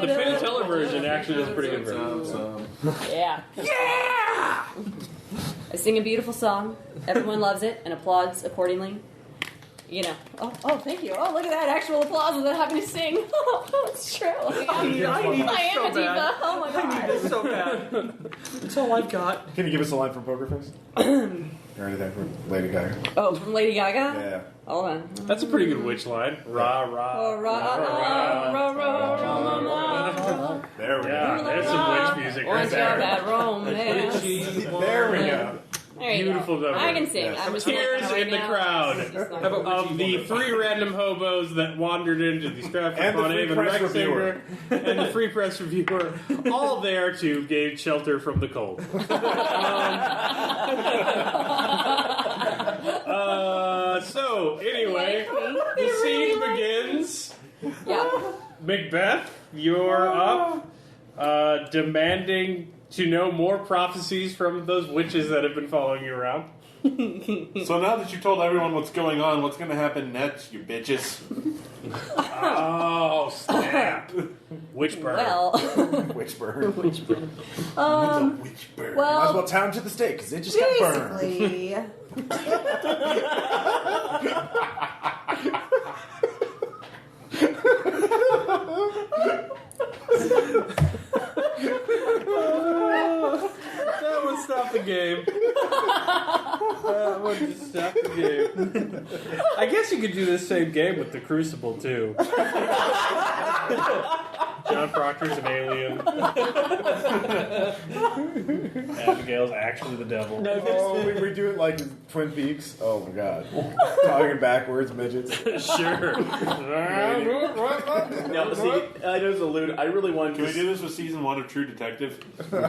Penn and Teller version actually is a pretty good version. Yeah. I sing a beautiful song. Everyone loves it and applauds accordingly. You know. Oh, thank you. Oh, look at that actual applause without having to sing. Oh, it's true. I need am a diva. Oh my god. It's so bad. It's all I've got. Can you give us a line from Poker Face? Or anything from Lady Gaga? Oh, from Lady Gaga? Yeah. Hold on. That's a pretty good witch line. Rah, rah. Oh, rah, rah, rah, rah. There we go. Yeah, there's some witch music right One's got there. that romance. There we go. There you Beautiful go. number. I can sing. Yes. I'm just Tears looking in the right now. crowd. It's just not How about good. Of the 3 random hobos that wandered into the Stratford And the upon free Avon press Rec Center reviewer. and the free press reviewer, all there to gain shelter from the cold. So, anyway, the scene begins. Yeah. Macbeth, you're up, demanding to know more prophecies from those witches that have been following you around. So now that you told everyone what's going on, what's going to happen next, you bitches? Oh, snap. Witch burn. Well. Witchburn. Witchburn. Might as well Well. town to the stake because it just got burned. Basically. That would stop the game. That would just stop the game. I guess you could do this same game with the Crucible, too. John Proctor's an alien. Abigail's actually the devil. Oh, we do it like Twin Peaks. Oh my god. Talking backwards, midgets. Sure. Now, see, I just allude. I really want Can to. we do this with season 1 of True Detective? Macbeth,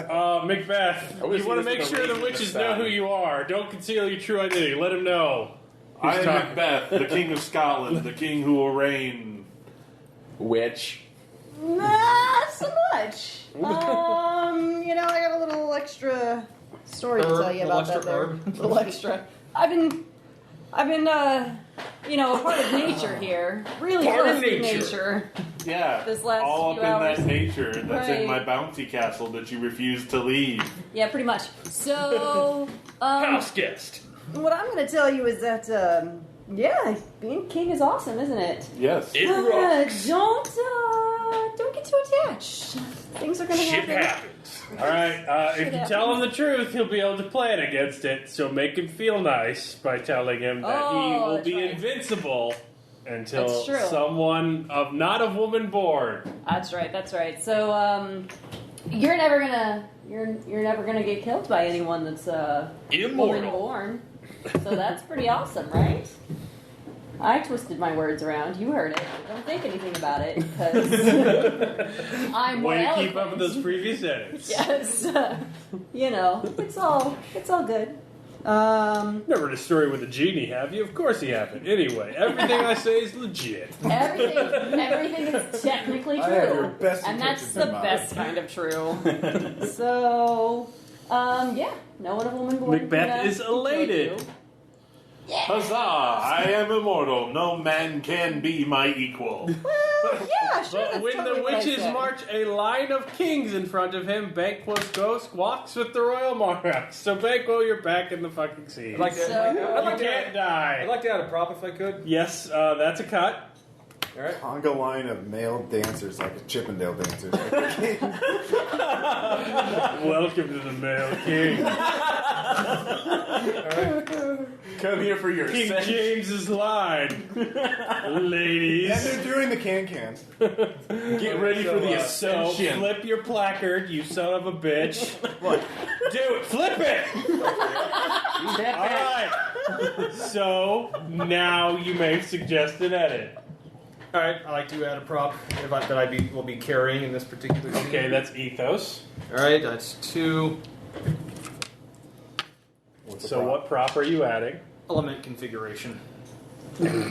I wanna you see want to this make with a sure the raging witches moustache. know who you are. Don't conceal your true identity. Let them know. I am talking? Macbeth, the king of Scotland, the king who will reign. Witch. Not so much. I got a little extra story to tell you about that there. A little extra. I've been, a part of nature here. Really Part of close to nature. nature. Yeah, This last all up few in hours. that nature that's Right. in my bouncy castle that you refuse to leave. Yeah, pretty much. So, House guest. what I'm going to tell you is that, yeah, being king is awesome, isn't it? Yes. It rocks. Don't get too attached. Things are going to Shit happen. happens. All right, if you happens. tell him the truth, he'll be able to plan against it. So make him feel nice by telling him that he Oh, will that's be right. invincible until That's true. someone of not of woman born. That's right. So, you're never gonna get killed by anyone that's Immortal. woman born. So that's pretty awesome, right? I twisted my words around. You heard it. Don't think anything about it because I'm more Way to keep eloquent. up with those previous edits. Yes, it's all good. Never read a story with a genie, have you? Of course you haven't. Anyway, everything I say is legit. Everything is technically I have your true, best and that's intentions the in mind. best kind of true. So, yeah, no one of woman born. Macbeth is can kill elated. you. Huzzah! I am immortal. No man can be my equal. Well, yeah, sure. But that's when totally the what I witches said. march a line of kings in front of him, Banquo's ghost walks with the royal monarchs. So Banquo, you're back in the fucking scene. I'd like to, So- you can't die. I'd like to add a prop if I could. Yes, that's a cut. All right. Conga line of male dancers like a Chippendale dancer. Welcome to the male king. Come here for your King ascension. James's line. Ladies. And they're doing the can-cans. Get ready for the So ascension. flip your placard, you son of a bitch. What? Do it. Flip it. All right. So now you may suggest an edit. All right. I like to add a prop that will be carrying in this particular scene. Okay, that's ethos. All right. That's 2 So what prop are you adding? element configuration.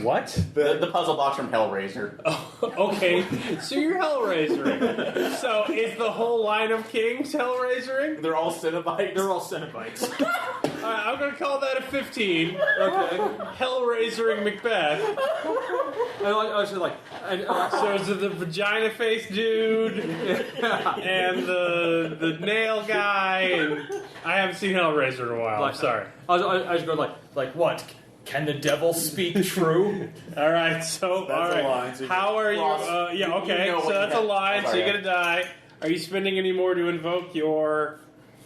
What? The puzzle box from Hellraiser. Okay, so you're Hellraisering. So is the whole line of kings Hellraisering? They're all Cenobites. They're all Cenobites. I'm going to call that a 15. Okay. Hellraisering Macbeth. I was like, So is it the vagina face dude and the nail guy? And I haven't seen Hellraiser in a while. I'm sorry. I was going like what? Can the devil speak true? All right, so That's all a right. line, so you How are you? Ross, Yeah, okay. you know So what that's you a have. line. So Sorry, you're gonna die. Are you spending any more to invoke your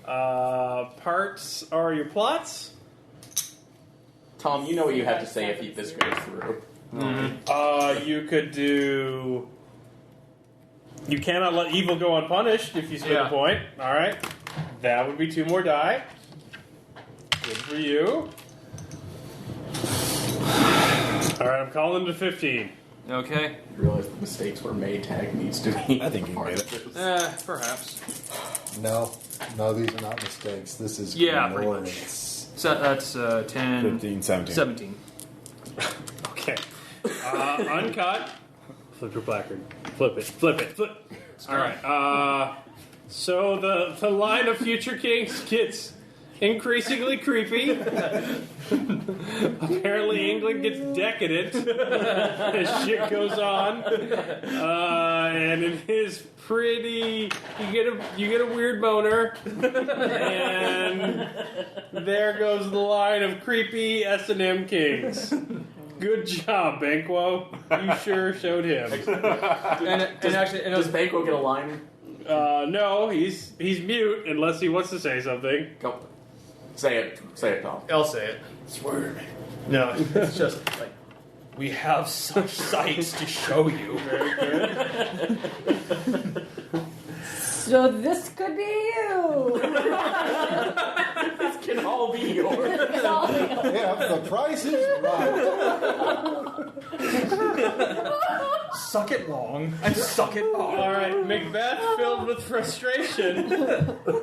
parts or your plots? Tom, you know what you have to say if this goes through. You could do. You cannot let evil go unpunished if you spend a point. All right, that would be 2 more die. Good for you. All right, I'm calling to 15. Okay. I realize the mistakes were made. Tag needs to be. I think you can get it. Perhaps. No, these are not mistakes. This is Yeah, pretty much. glorious. So that's 10, 15, 17. 17. Okay. Uncut. Flip your placard. Flip it. All right. So the line of future kings gets increasingly creepy. Apparently, England gets decadent as shit goes on, and it is pretty. You get a weird boner, and there goes the line of creepy S&M kings. Good job, Banquo. You sure showed him. Does Banquo get a line? No, he's mute unless he wants to say something. Go. Say it, Tom. I'll say it. Swear. No, it's just like we have such sights to show you. So this could be you. This can all be yours. Yeah, the price is right. Suck it long and suck it hard. All right, Macbeth, filled with frustration,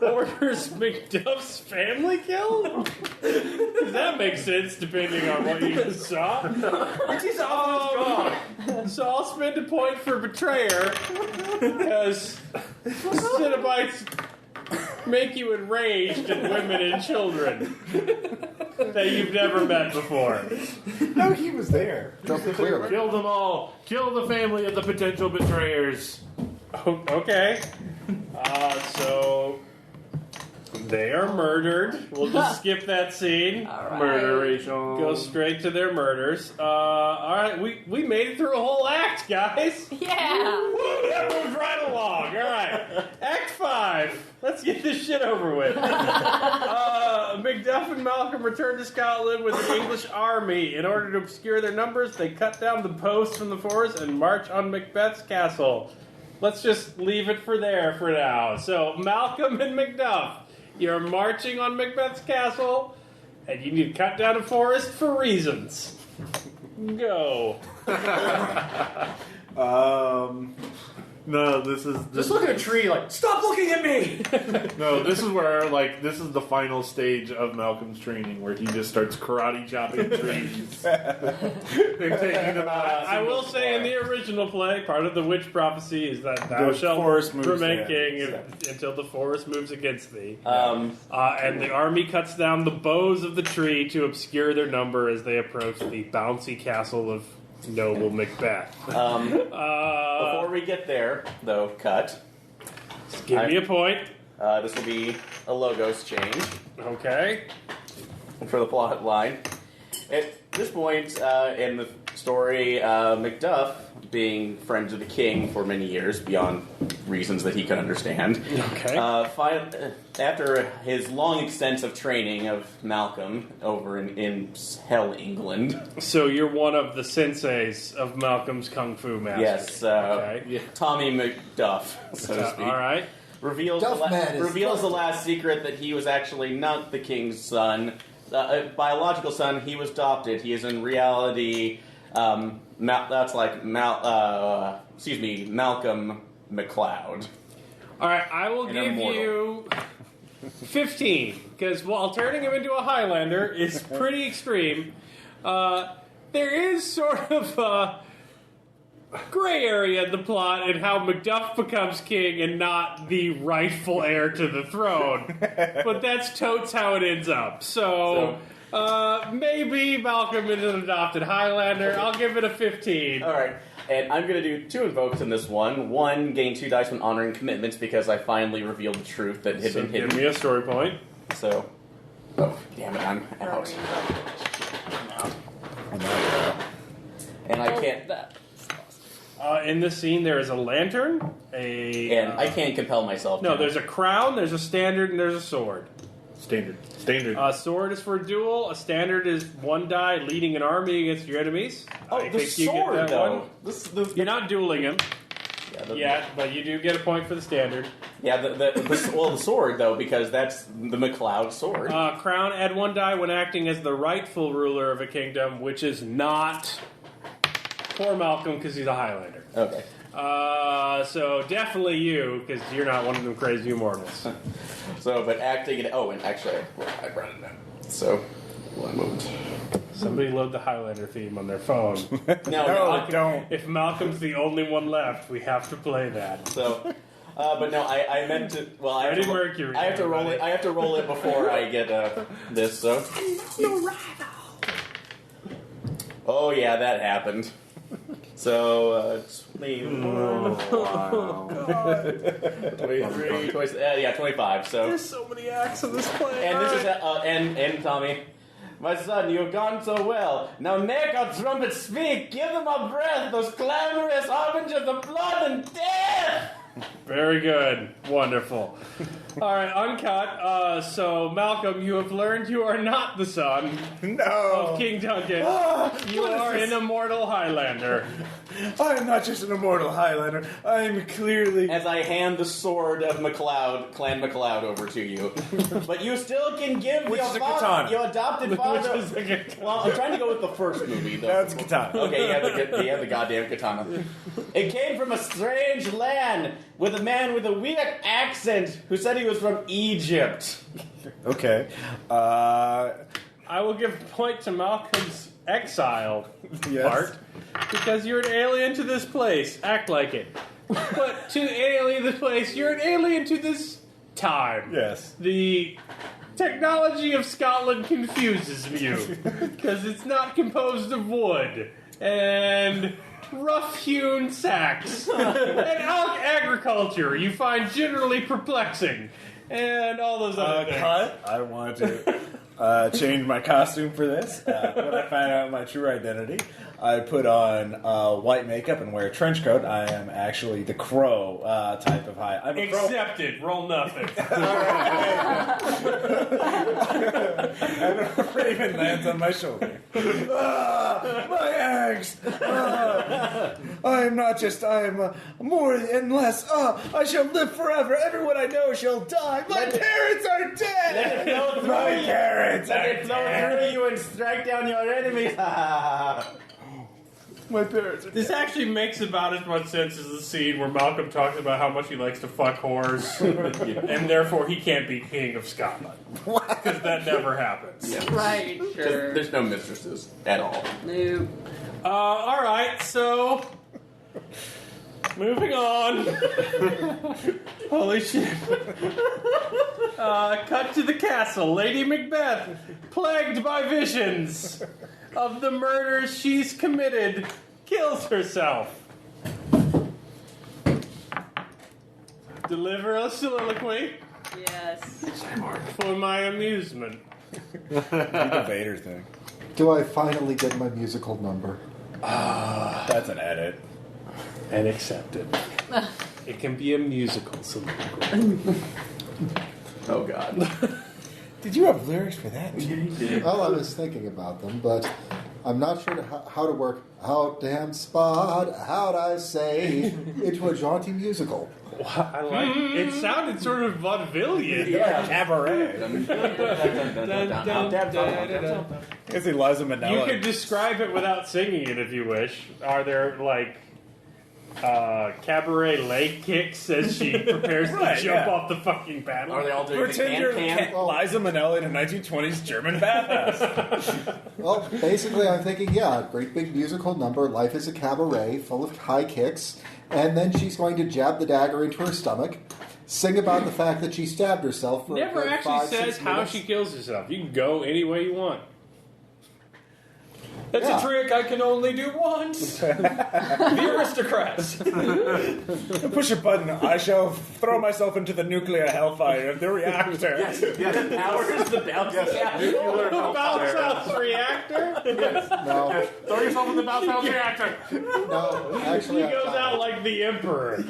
orders Macduff's family killed? Does that make sense, depending on what you just saw? So I'll spend a point for betrayer, because Cenobites make you enraged at women and children that you've never met before. No, he was there. Clearly. Kill them all. Kill the family of the potential betrayers. Okay. So They are murdered. We'll just skip that scene. All right. Murderation. Go straight to their murders. All right, we made it through a whole act, guys. Yeah. Woo, that moved right along. All right, Act 5. Let's get this shit over with. Macduff and Malcolm return to Scotland with an English army. In order to obscure their numbers, they cut down the posts from the forest and march on Macbeth's castle. Let's just leave it for there for now. So, Malcolm and Macduff, you're marching on Macbeth's castle, and you need to cut down a forest for reasons. Go. No, this is Just look at a tree like, stop looking at me! no. This is where this is the final stage of Malcolm's training, where he just starts karate chopping trees and taking them out. I will say, in the original play, part of the witch prophecy is that thou The shalt forest moves remain against king until the forest moves against thee. And the army cuts down the boughs of the tree to obscure their number as they approach the bouncy castle of noble Macbeth. Before we get there, though, cut. Give me a point. This will be a logos change Okay. for the plot line. At this point in the story, Macduff, being friends with the king for many years, beyond reasons that he could understand, Okay. after his long extensive training of Malcolm over in Hell, England. So you're one of the senseis of Malcolm's kung fu master. Yes, Okay. Tommy Macduff, so to speak. All right. Reveals Duffman is the last secret that he was actually not the king's son, biological son. He was adopted. He is in reality. Malcolm MacLeod. All right, I will An give immortal. you 15 because while turning him into a Highlander is pretty extreme, there is sort of a gray area in the plot in how Macduff becomes king and not the rightful heir to the throne. But that's totes how it ends up. So maybe Malcolm is an adopted Highlander. I'll give it a 15. All right, and I'm going to do 2 invokes in this one. One, gain 2 dice when honoring commitments because I finally revealed the truth that had So been give hidden. me a story point. So, oh damn it, I'm out. And I can't. In this scene, there is a lantern, And I can't compel myself. No, to. there's a crown, there's a standard, and there's a sword. Standard. A sword is for a duel. A standard is 1 die leading an army against your enemies. Oh, I the think you get sword that though. one. You're not dueling him Yeah, yet, but you do get a point for the standard. Yeah, the sword though, because that's the MacLeod sword. Crown, add 1 die when acting as the rightful ruler of a kingdom, which is not poor Malcolm because he's a Highlander. Okay. So definitely you, because you're not one of them crazy immortals. So, but acting and and actually, I brought it down. So, one moment. Somebody load the Highlander theme on their phone. No, don't. If Malcolm's the only one left, we have to play that. So, but no, I meant to. Well, I have Freddie to, Mercury, I have to roll it. everybody. I have to roll it before I get this. So. Oh yeah, that happened. So, 21, 23, 20, yeah, 25. So. There's so many acts in this play. And this is and Tommy, my son, you have gone so well. Now make our trumpets speak. Give them a breath. Those clamorous harbingers of blood and death. Very good. Wonderful. All right, uncut. So, Malcolm, you have learned you are not the son No. of King Duncan. You what is are this? an immortal Highlander. I am not just an immortal Highlander. I am clearly. As I hand the sword of MacLeod, Clan MacLeod, over to you, but you still can give Which is a father, katana. your adopted father. Which is a katana. Well, I'm trying to go with the first movie, though. That's katana. Okay, you have the goddamn katana. It came from a strange land with a man with a weird accent who said he was from Egypt. Okay. I will give a point to Malcolm's exile Yes. part because you're an alien to this place. Act like it. But to alien this place, you're an alien to this time. Yes. The technology of Scotland confuses you because it's not composed of wood and rough-hewn sacks and agriculture you find generally perplexing. and all those other things. Cut. I want to change my costume for this. When I find out my true identity, I put on white makeup and wear a trench coat. I am actually the crow type of high. I'm a crow. Accepted. Roll nothing. And a raven lands on my shoulder. My eggs! I am not just, I am more and less. I shall live forever. Everyone I know shall die. My parents are dead! My parents are dead! Flow through you and strike down your enemies. My parents are This dead. actually makes about as much sense as the scene where Malcolm talks about how much he likes to fuck whores, and therefore he can't be king of Scotland. Because that never happens. Yeah. Right, sure. There's no mistresses at all. Nope. Alright, so... Moving on. Holy shit. Cut to the castle. Lady Macbeth, plagued by visions of the murders she's committed, kills herself. Deliver a soliloquy Yes. for my amusement. Do the Vader thing. Do I finally get my musical number? That's an edit. And accepted. It can be a musical soliloquy. Oh God. Did you have lyrics for that? Well, I was thinking about them, but I'm not sure how to work out damn spot, how'd I say, into a jaunty musical. I like it. It sounded sort of vaudevillian. Yeah, cabaret. It's Eliza Minnelli. You could describe it without singing it if you wish. Are there, like, cabaret leg kicks as she prepares to jump off the fucking battle? Are they all doing Pretend the you're can? Liza Minnelli in a 1920s German bathhouse. Well, basically, I'm thinking, yeah, great big musical number, life is a cabaret, full of high kicks, and then she's going to jab the dagger into her stomach, sing about the fact that she stabbed herself for Never a good actually 5-6 says how minutes. she kills herself. You can go any way you want. That's Yeah. a trick I can only do once. The aristocrats. Push a button. I shall throw myself into the nuclear hellfire of the reactor. Yes, powers the bounce The bounce house reactor? No, Throw yourself in the bounce house reactor. no, actually, He goes out like the Emperor.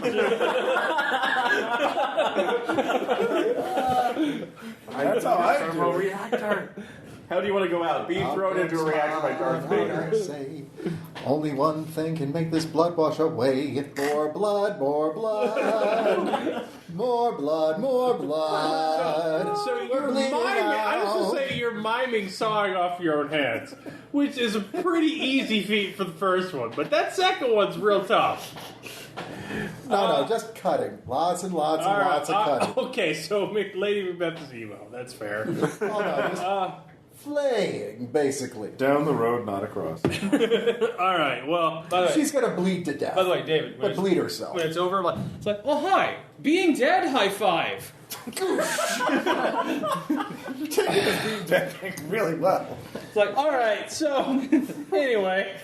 That's how I do it. Reactor. How do you want to go out? Being thrown into a reactor by Darth Vader. Say, only one thing can make this blood wash away. More blood, more blood. More blood, more blood. So you're Bleeding miming. I was out. going to say you're miming sawing off your own hands, which is a pretty easy feat for the first one, but that second one's real tough. No, just cutting. Lots and lots and All right, lots of cutting. okay, so Lady Macbeth is emo. That's fair. Oh, no, just flaying, basically. Down the road, not across. All right, well, By the way, She's going to bleed to death. by the way, David, but bleed herself. when it's over, it's like, oh hi, being dead, high five. Taking this being dead thing really well. It's like, all right, so anyway,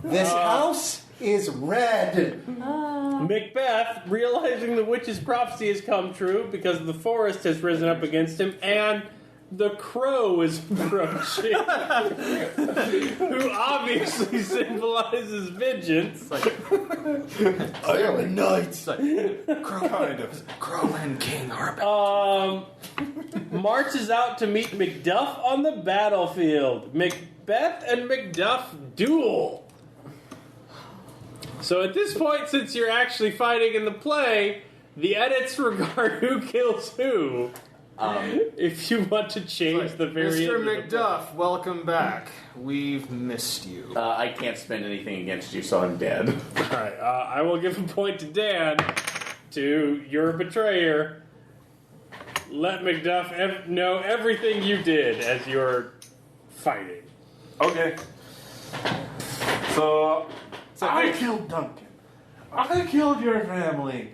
This house is red. Macbeth, realizing the witch's prophecy has come true because the forest has risen up against him and the crow is approaching, who obviously symbolizes vengeance. I am a knight. Crow kind of. Crow and King are about. Marches out to meet Macduff on the battlefield. Macbeth and Macduff duel. So at this point, since you're actually fighting in the play, the edits regard who kills who. If you want to change the variant. Mr. Macduff, welcome back. We've missed you. I can't spend anything against you, so I'm dead. Alright, I will give a point to Dan, to your betrayer. Let Macduff know everything you did as you're fighting. Okay. So I killed Duncan. I killed your family.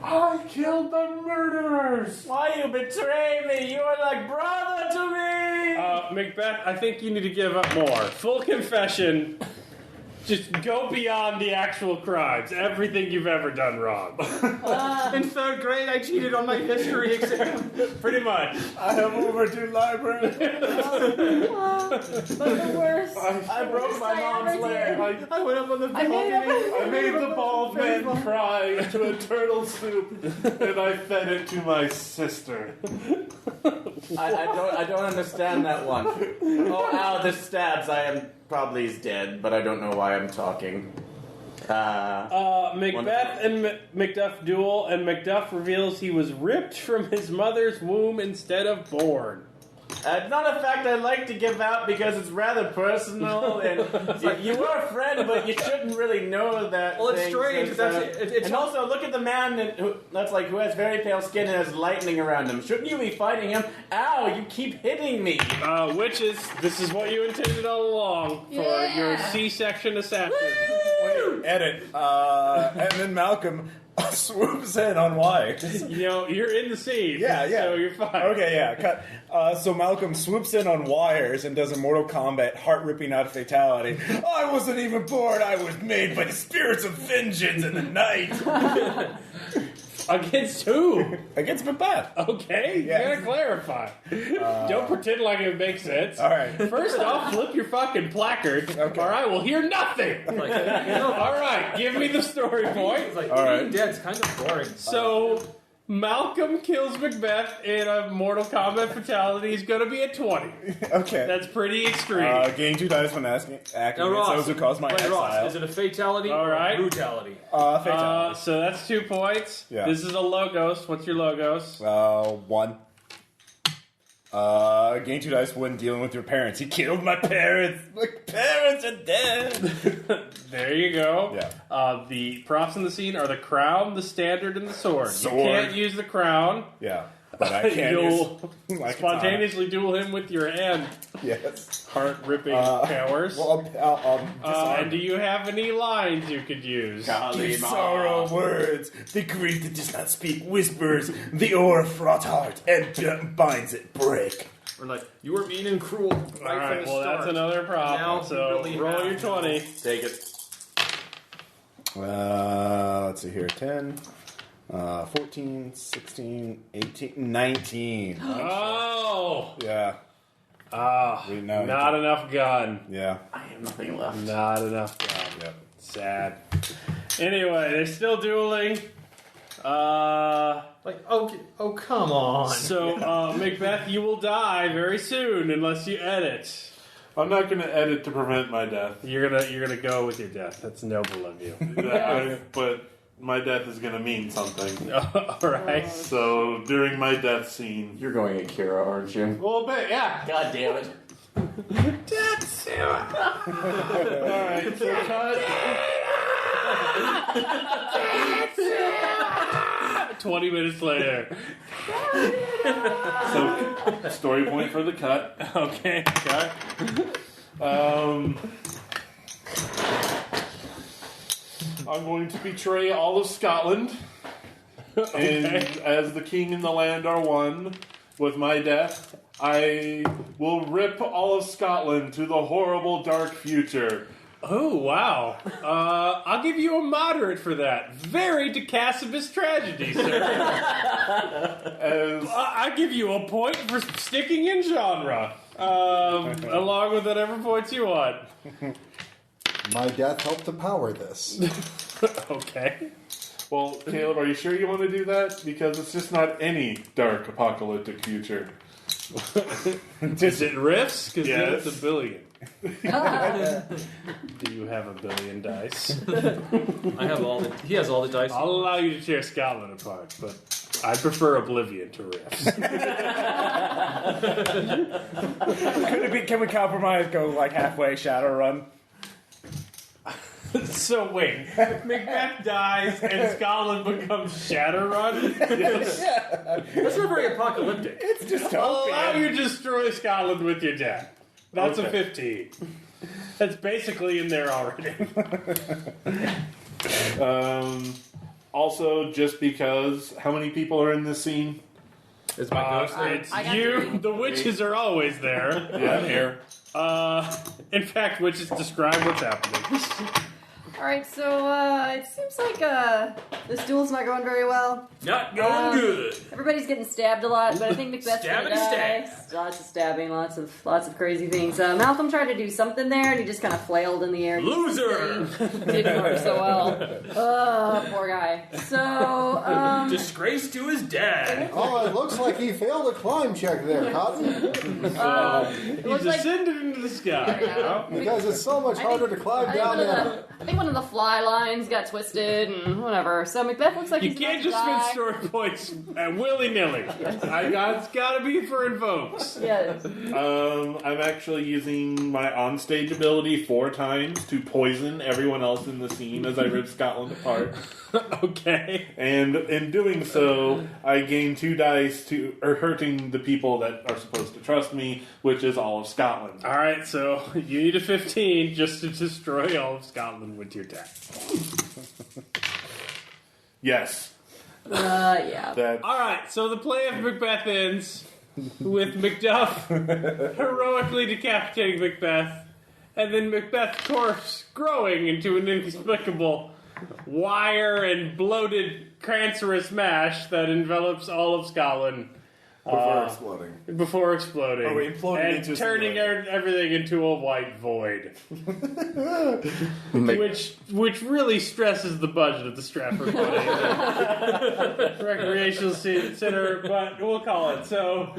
I killed the murderers. Why you betray me? You are like brother to me. Macbeth, I think you need to give up more. Full confession. Just go beyond the actual crimes. Everything you've ever done wrong. In 3rd grade, I cheated on my history exam. Pretty much. I have overdue library. But the worst. I broke my mom's leg. I went up on the I made the bald man cry into a turtle soup, and I fed it to my sister. I don't understand that one. Oh, ow, this stabs. I am probably dead, but I don't know why I'm talking. Macbeth and Macduff duel, and Macduff reveals he was ripped from his mother's womb instead of born. Not a fact I like to give out because it's rather personal, and you are a friend, but you shouldn't really know that. Well, it's thing, strange. since, and also, look at the man who has very pale skin and has lightning around him. Shouldn't you be fighting him? Ow! You keep hitting me. Witches, this is what you intended all along for your C-section assassin. Wait, edit. And then Malcolm swoops in on why. You're in the scene. Yeah. So you're fine. Okay, yeah. Cut. So Malcolm swoops in on wires and does a Mortal Kombat heart-ripping out fatality. I wasn't even born. I was made by the spirits of vengeance in the night. Against who? Against Macbeth. Okay, Yes. you gotta clarify. Don't pretend like it makes sense. All right. First off, flip your fucking placard, Okay. or I will hear nothing. All right, give me the story point. It's like, All right. being dead's kind of boring. So, Malcolm kills Macbeth in a Mortal Kombat fatality. He's gonna be at 20. Okay. That's pretty extreme. Gain 2 dice when acting Now, Ross, those who cause my wait, exile. Ross, is it a fatality All or right. a brutality? Fatality. So that's 2 points. Yeah. This is a Logos. What's your Logos? 1. Gain 2 dice when dealing with your parents. He killed my parents. My parents are dead. There you go. Yeah. The props in the scene are the crown, the standard, and the sword. Sword. You can't use the crown. Yeah. But I can't You'll use my spontaneously duel him with your hand. katana. Yes. Heart-ripping powers. Well, I'll And do you have any lines you could use? Give sorrow words, the grief that does not speak whispers, the o'er-fraught heart, and binds it break. Or like, you were mean and cruel right All right, from the well, start. that's another prop. Now So you really roll have your 20. Take it. Let's see here. 10, 14, 16, 18, 19. Oh! Yeah. Not enough gun. Yeah. I have nothing left. Not enough gun. Yep. Sad. Anyway, they're still dueling. Like, oh, come on. So, Macbeth, you will die very soon unless you edit. I'm not going to edit to prevent my death. You're gonna go with your death. That's noble of you. But my death is going to mean something. All right. So during my death scene, You're going at Kira, aren't you? a little bit, yeah. God damn it. All right, so cut. 20 minutes later. So story point for the cut. Okay. Got I'm going to betray all of Scotland, and as the king and the land are one, with my death, I will rip all of Scotland to the horrible dark future. Oh, wow. I'll give you a moderate for that. Very Decasibus tragedy, sir. I give you a point for sticking in genre. Along with whatever points you want. My death helped to power this. Okay. Well, Caleb, are you sure you want to do that? Because it's just not any dark apocalyptic future. Is it riffs? Because then Yes. it's a billion. Do you have a billion dice? I have he has all the dice. I'll allow you to tear Scotland apart, but I prefer Oblivion to riffs. Can we compromise? Go like halfway Shadowrun. So wait, Macbeth dies and Scotland becomes Shadowrun? That's not very apocalyptic. It's just I'll allow you to destroy Scotland with your death. That's a 15. That's basically in there already. Also, just because, how many people are in this scene? Is my ghost there? It's I got you. 3. The witches are always there. Yeah, here. In fact, witches describe what's happening. Alright, so it seems like this duel's not going very well. Not going good. Everybody's getting stabbed a lot, but I think Macbeth's gonna die. Stab. Lots of stabbing, lots of crazy things. Malcolm tried to do something there, and he just kind of flailed in the air. Loser! Didn't work so well. Poor guy. So, Disgrace to his dad. Oh, it looks like he failed a climb check there, Cotton. it He looks like descended into the sky. You know? Because it's so much harder to climb down there. I think one of the fly lines got twisted and whatever. So Macbeth looks like You he's can't about just to die. spend story points willy-nilly. It's got to be for invokes. Yes. I'm actually using my on-stage ability 4 times to poison everyone else in the scene as I rip Scotland apart. Okay. And in doing so, I gain 2 dice to hurting the people that are supposed to trust me, which is all of Scotland. All right, so you need a 15 just to destroy all of Scotland with your attack. Yes. yeah. That. All right, so the play of Macbeth ends with Macduff heroically decapitating Macbeth, and then Macbeth's corpse growing into an inexplicable wire and bloated cancerous mash that envelops all of Scotland Before exploding. Before exploding. Oh, imploding and into turning something. everything into a white void. which really stresses the budget of the Stratford Recreational Center, but we'll call it. So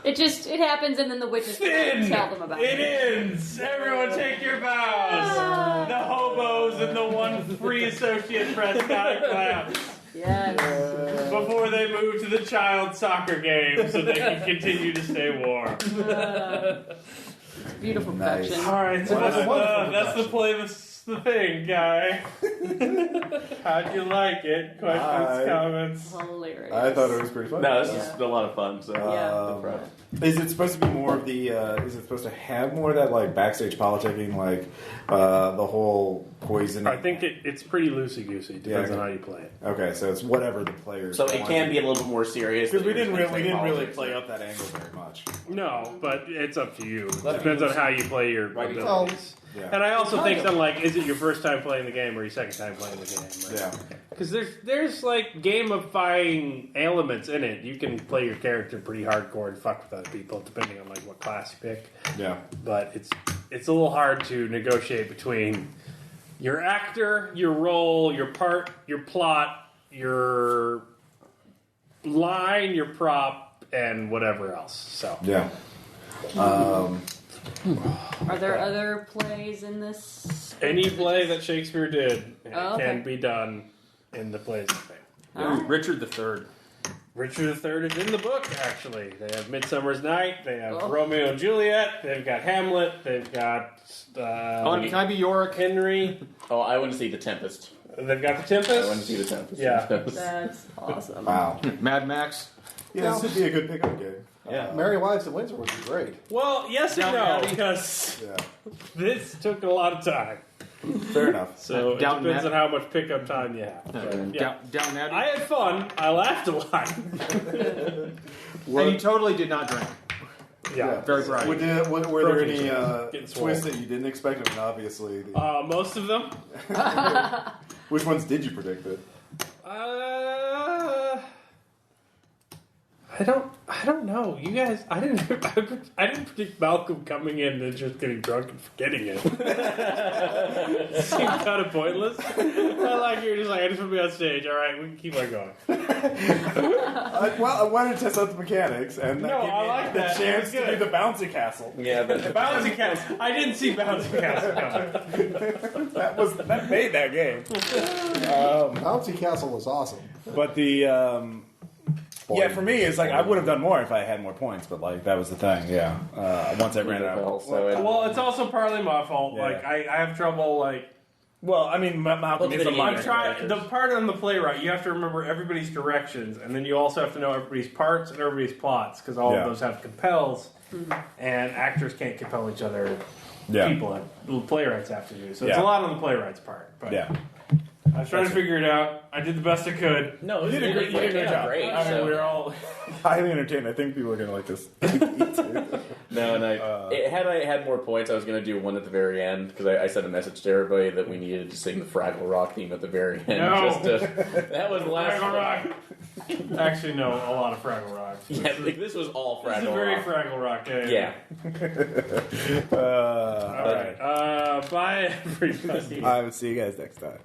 It happens and then the witches Finn, tell them about it ends. Everyone take your bows. The hobos and the one free associate press got claps. Yes. Before they move to the child soccer game so they can continue to stay warm. Beautiful Nice. perfection. Alright, so that's the play of the thing, guy. How'd you like it? Questions, comments? Hilarious. I thought it was pretty fun. No, this is a lot of fun. So Yeah. Is it supposed to be more of the? Is it supposed to have more of that like backstage politicking, like the whole poison? I think it's pretty loosey-goosey. Depends on how you play it. Okay, so it's whatever the players. it can be a little bit more serious because we didn't really politics. play up that angle very much. No, but it's up to you. It depends on how you play your abilities. Yeah. And I also think that, like, is it your first time playing the game or your second time playing the game? Right? Yeah. Because there's like gamifying elements in it. You can play your character pretty hardcore and fuck with other people depending on like what class you pick. Yeah. But it's a little hard to negotiate between your actor, your role, your part, your plot, your line, your prop, and whatever else. So Yeah. Are there other plays in this? any play that Shakespeare did Oh, okay. can be done in the plays thing. Richard III. Richard III is in the book, actually. They have Midsummer's Night, they have Oh. Romeo and Juliet, they've got Hamlet, they've got Can I be Yorick? Henry, Oh, I want to see The Tempest. they've got The I want to Tempest. see The Tempest. Yeah. That's awesome. Wow. Mad Max. Yeah, this would be a good pickup game. Yeah. Merry Wives and Windsor would be great. Well, yes and Down no, Abbey. because Yeah. this took a lot of time. Fair enough. So it Downton depends on Abbey. how much pickup time you have. But, yeah. Down Abbey. I had fun. I laughed a lot. And you totally did not drink. Yeah. Very bright. Were there any Getting swole. twists that you didn't expect? I mean, obviously. Most of them. Which ones did you predict? It? I don't know. You guys, I didn't predict Malcolm coming in and just getting drunk and forgetting it. Seemed kind of pointless. I like you're just like, I just want to be on stage. All right, we can keep on going. Well, I wanted to test out the mechanics, and that No, gave I me like the that. chance That was to do good. the bouncy castle. Yeah, but Bouncy Castle. I didn't see Bouncy Castle coming. That made that game. Bouncy Castle was awesome. But the yeah, for me, it's like I would have done more if I had more points, but like that was the thing. Yeah, once I ran out. Well, it's also partly my fault. Yeah. Like I have trouble like. Well, I mean, Malcolm is a I'm minor. I'm trying. The part on the playwright, you have to remember everybody's directions, and then you also have to know everybody's parts and everybody's plots, because all Yeah. of those have compels, and actors can't compel each other. Yeah. People, playwrights have to do. So it's Yeah. a lot on the playwright's part. But Yeah. I was trying to figure it out. I did the best I could. No, You did a great job. Great, I mean, so- we're all highly entertained. I think people are going to like this. No, and had I had more points, I was going to do one at the very end because I sent a message to everybody that we needed to sing the Fraggle Rock theme at the very end. No. That was the last Fraggle Rock. Actually, no, a lot of Fraggle Rock. Yeah, like, this was all Fraggle This is a very Rock. Fraggle Rock game. Yeah. All right. Bye, everybody. I will see you guys next time.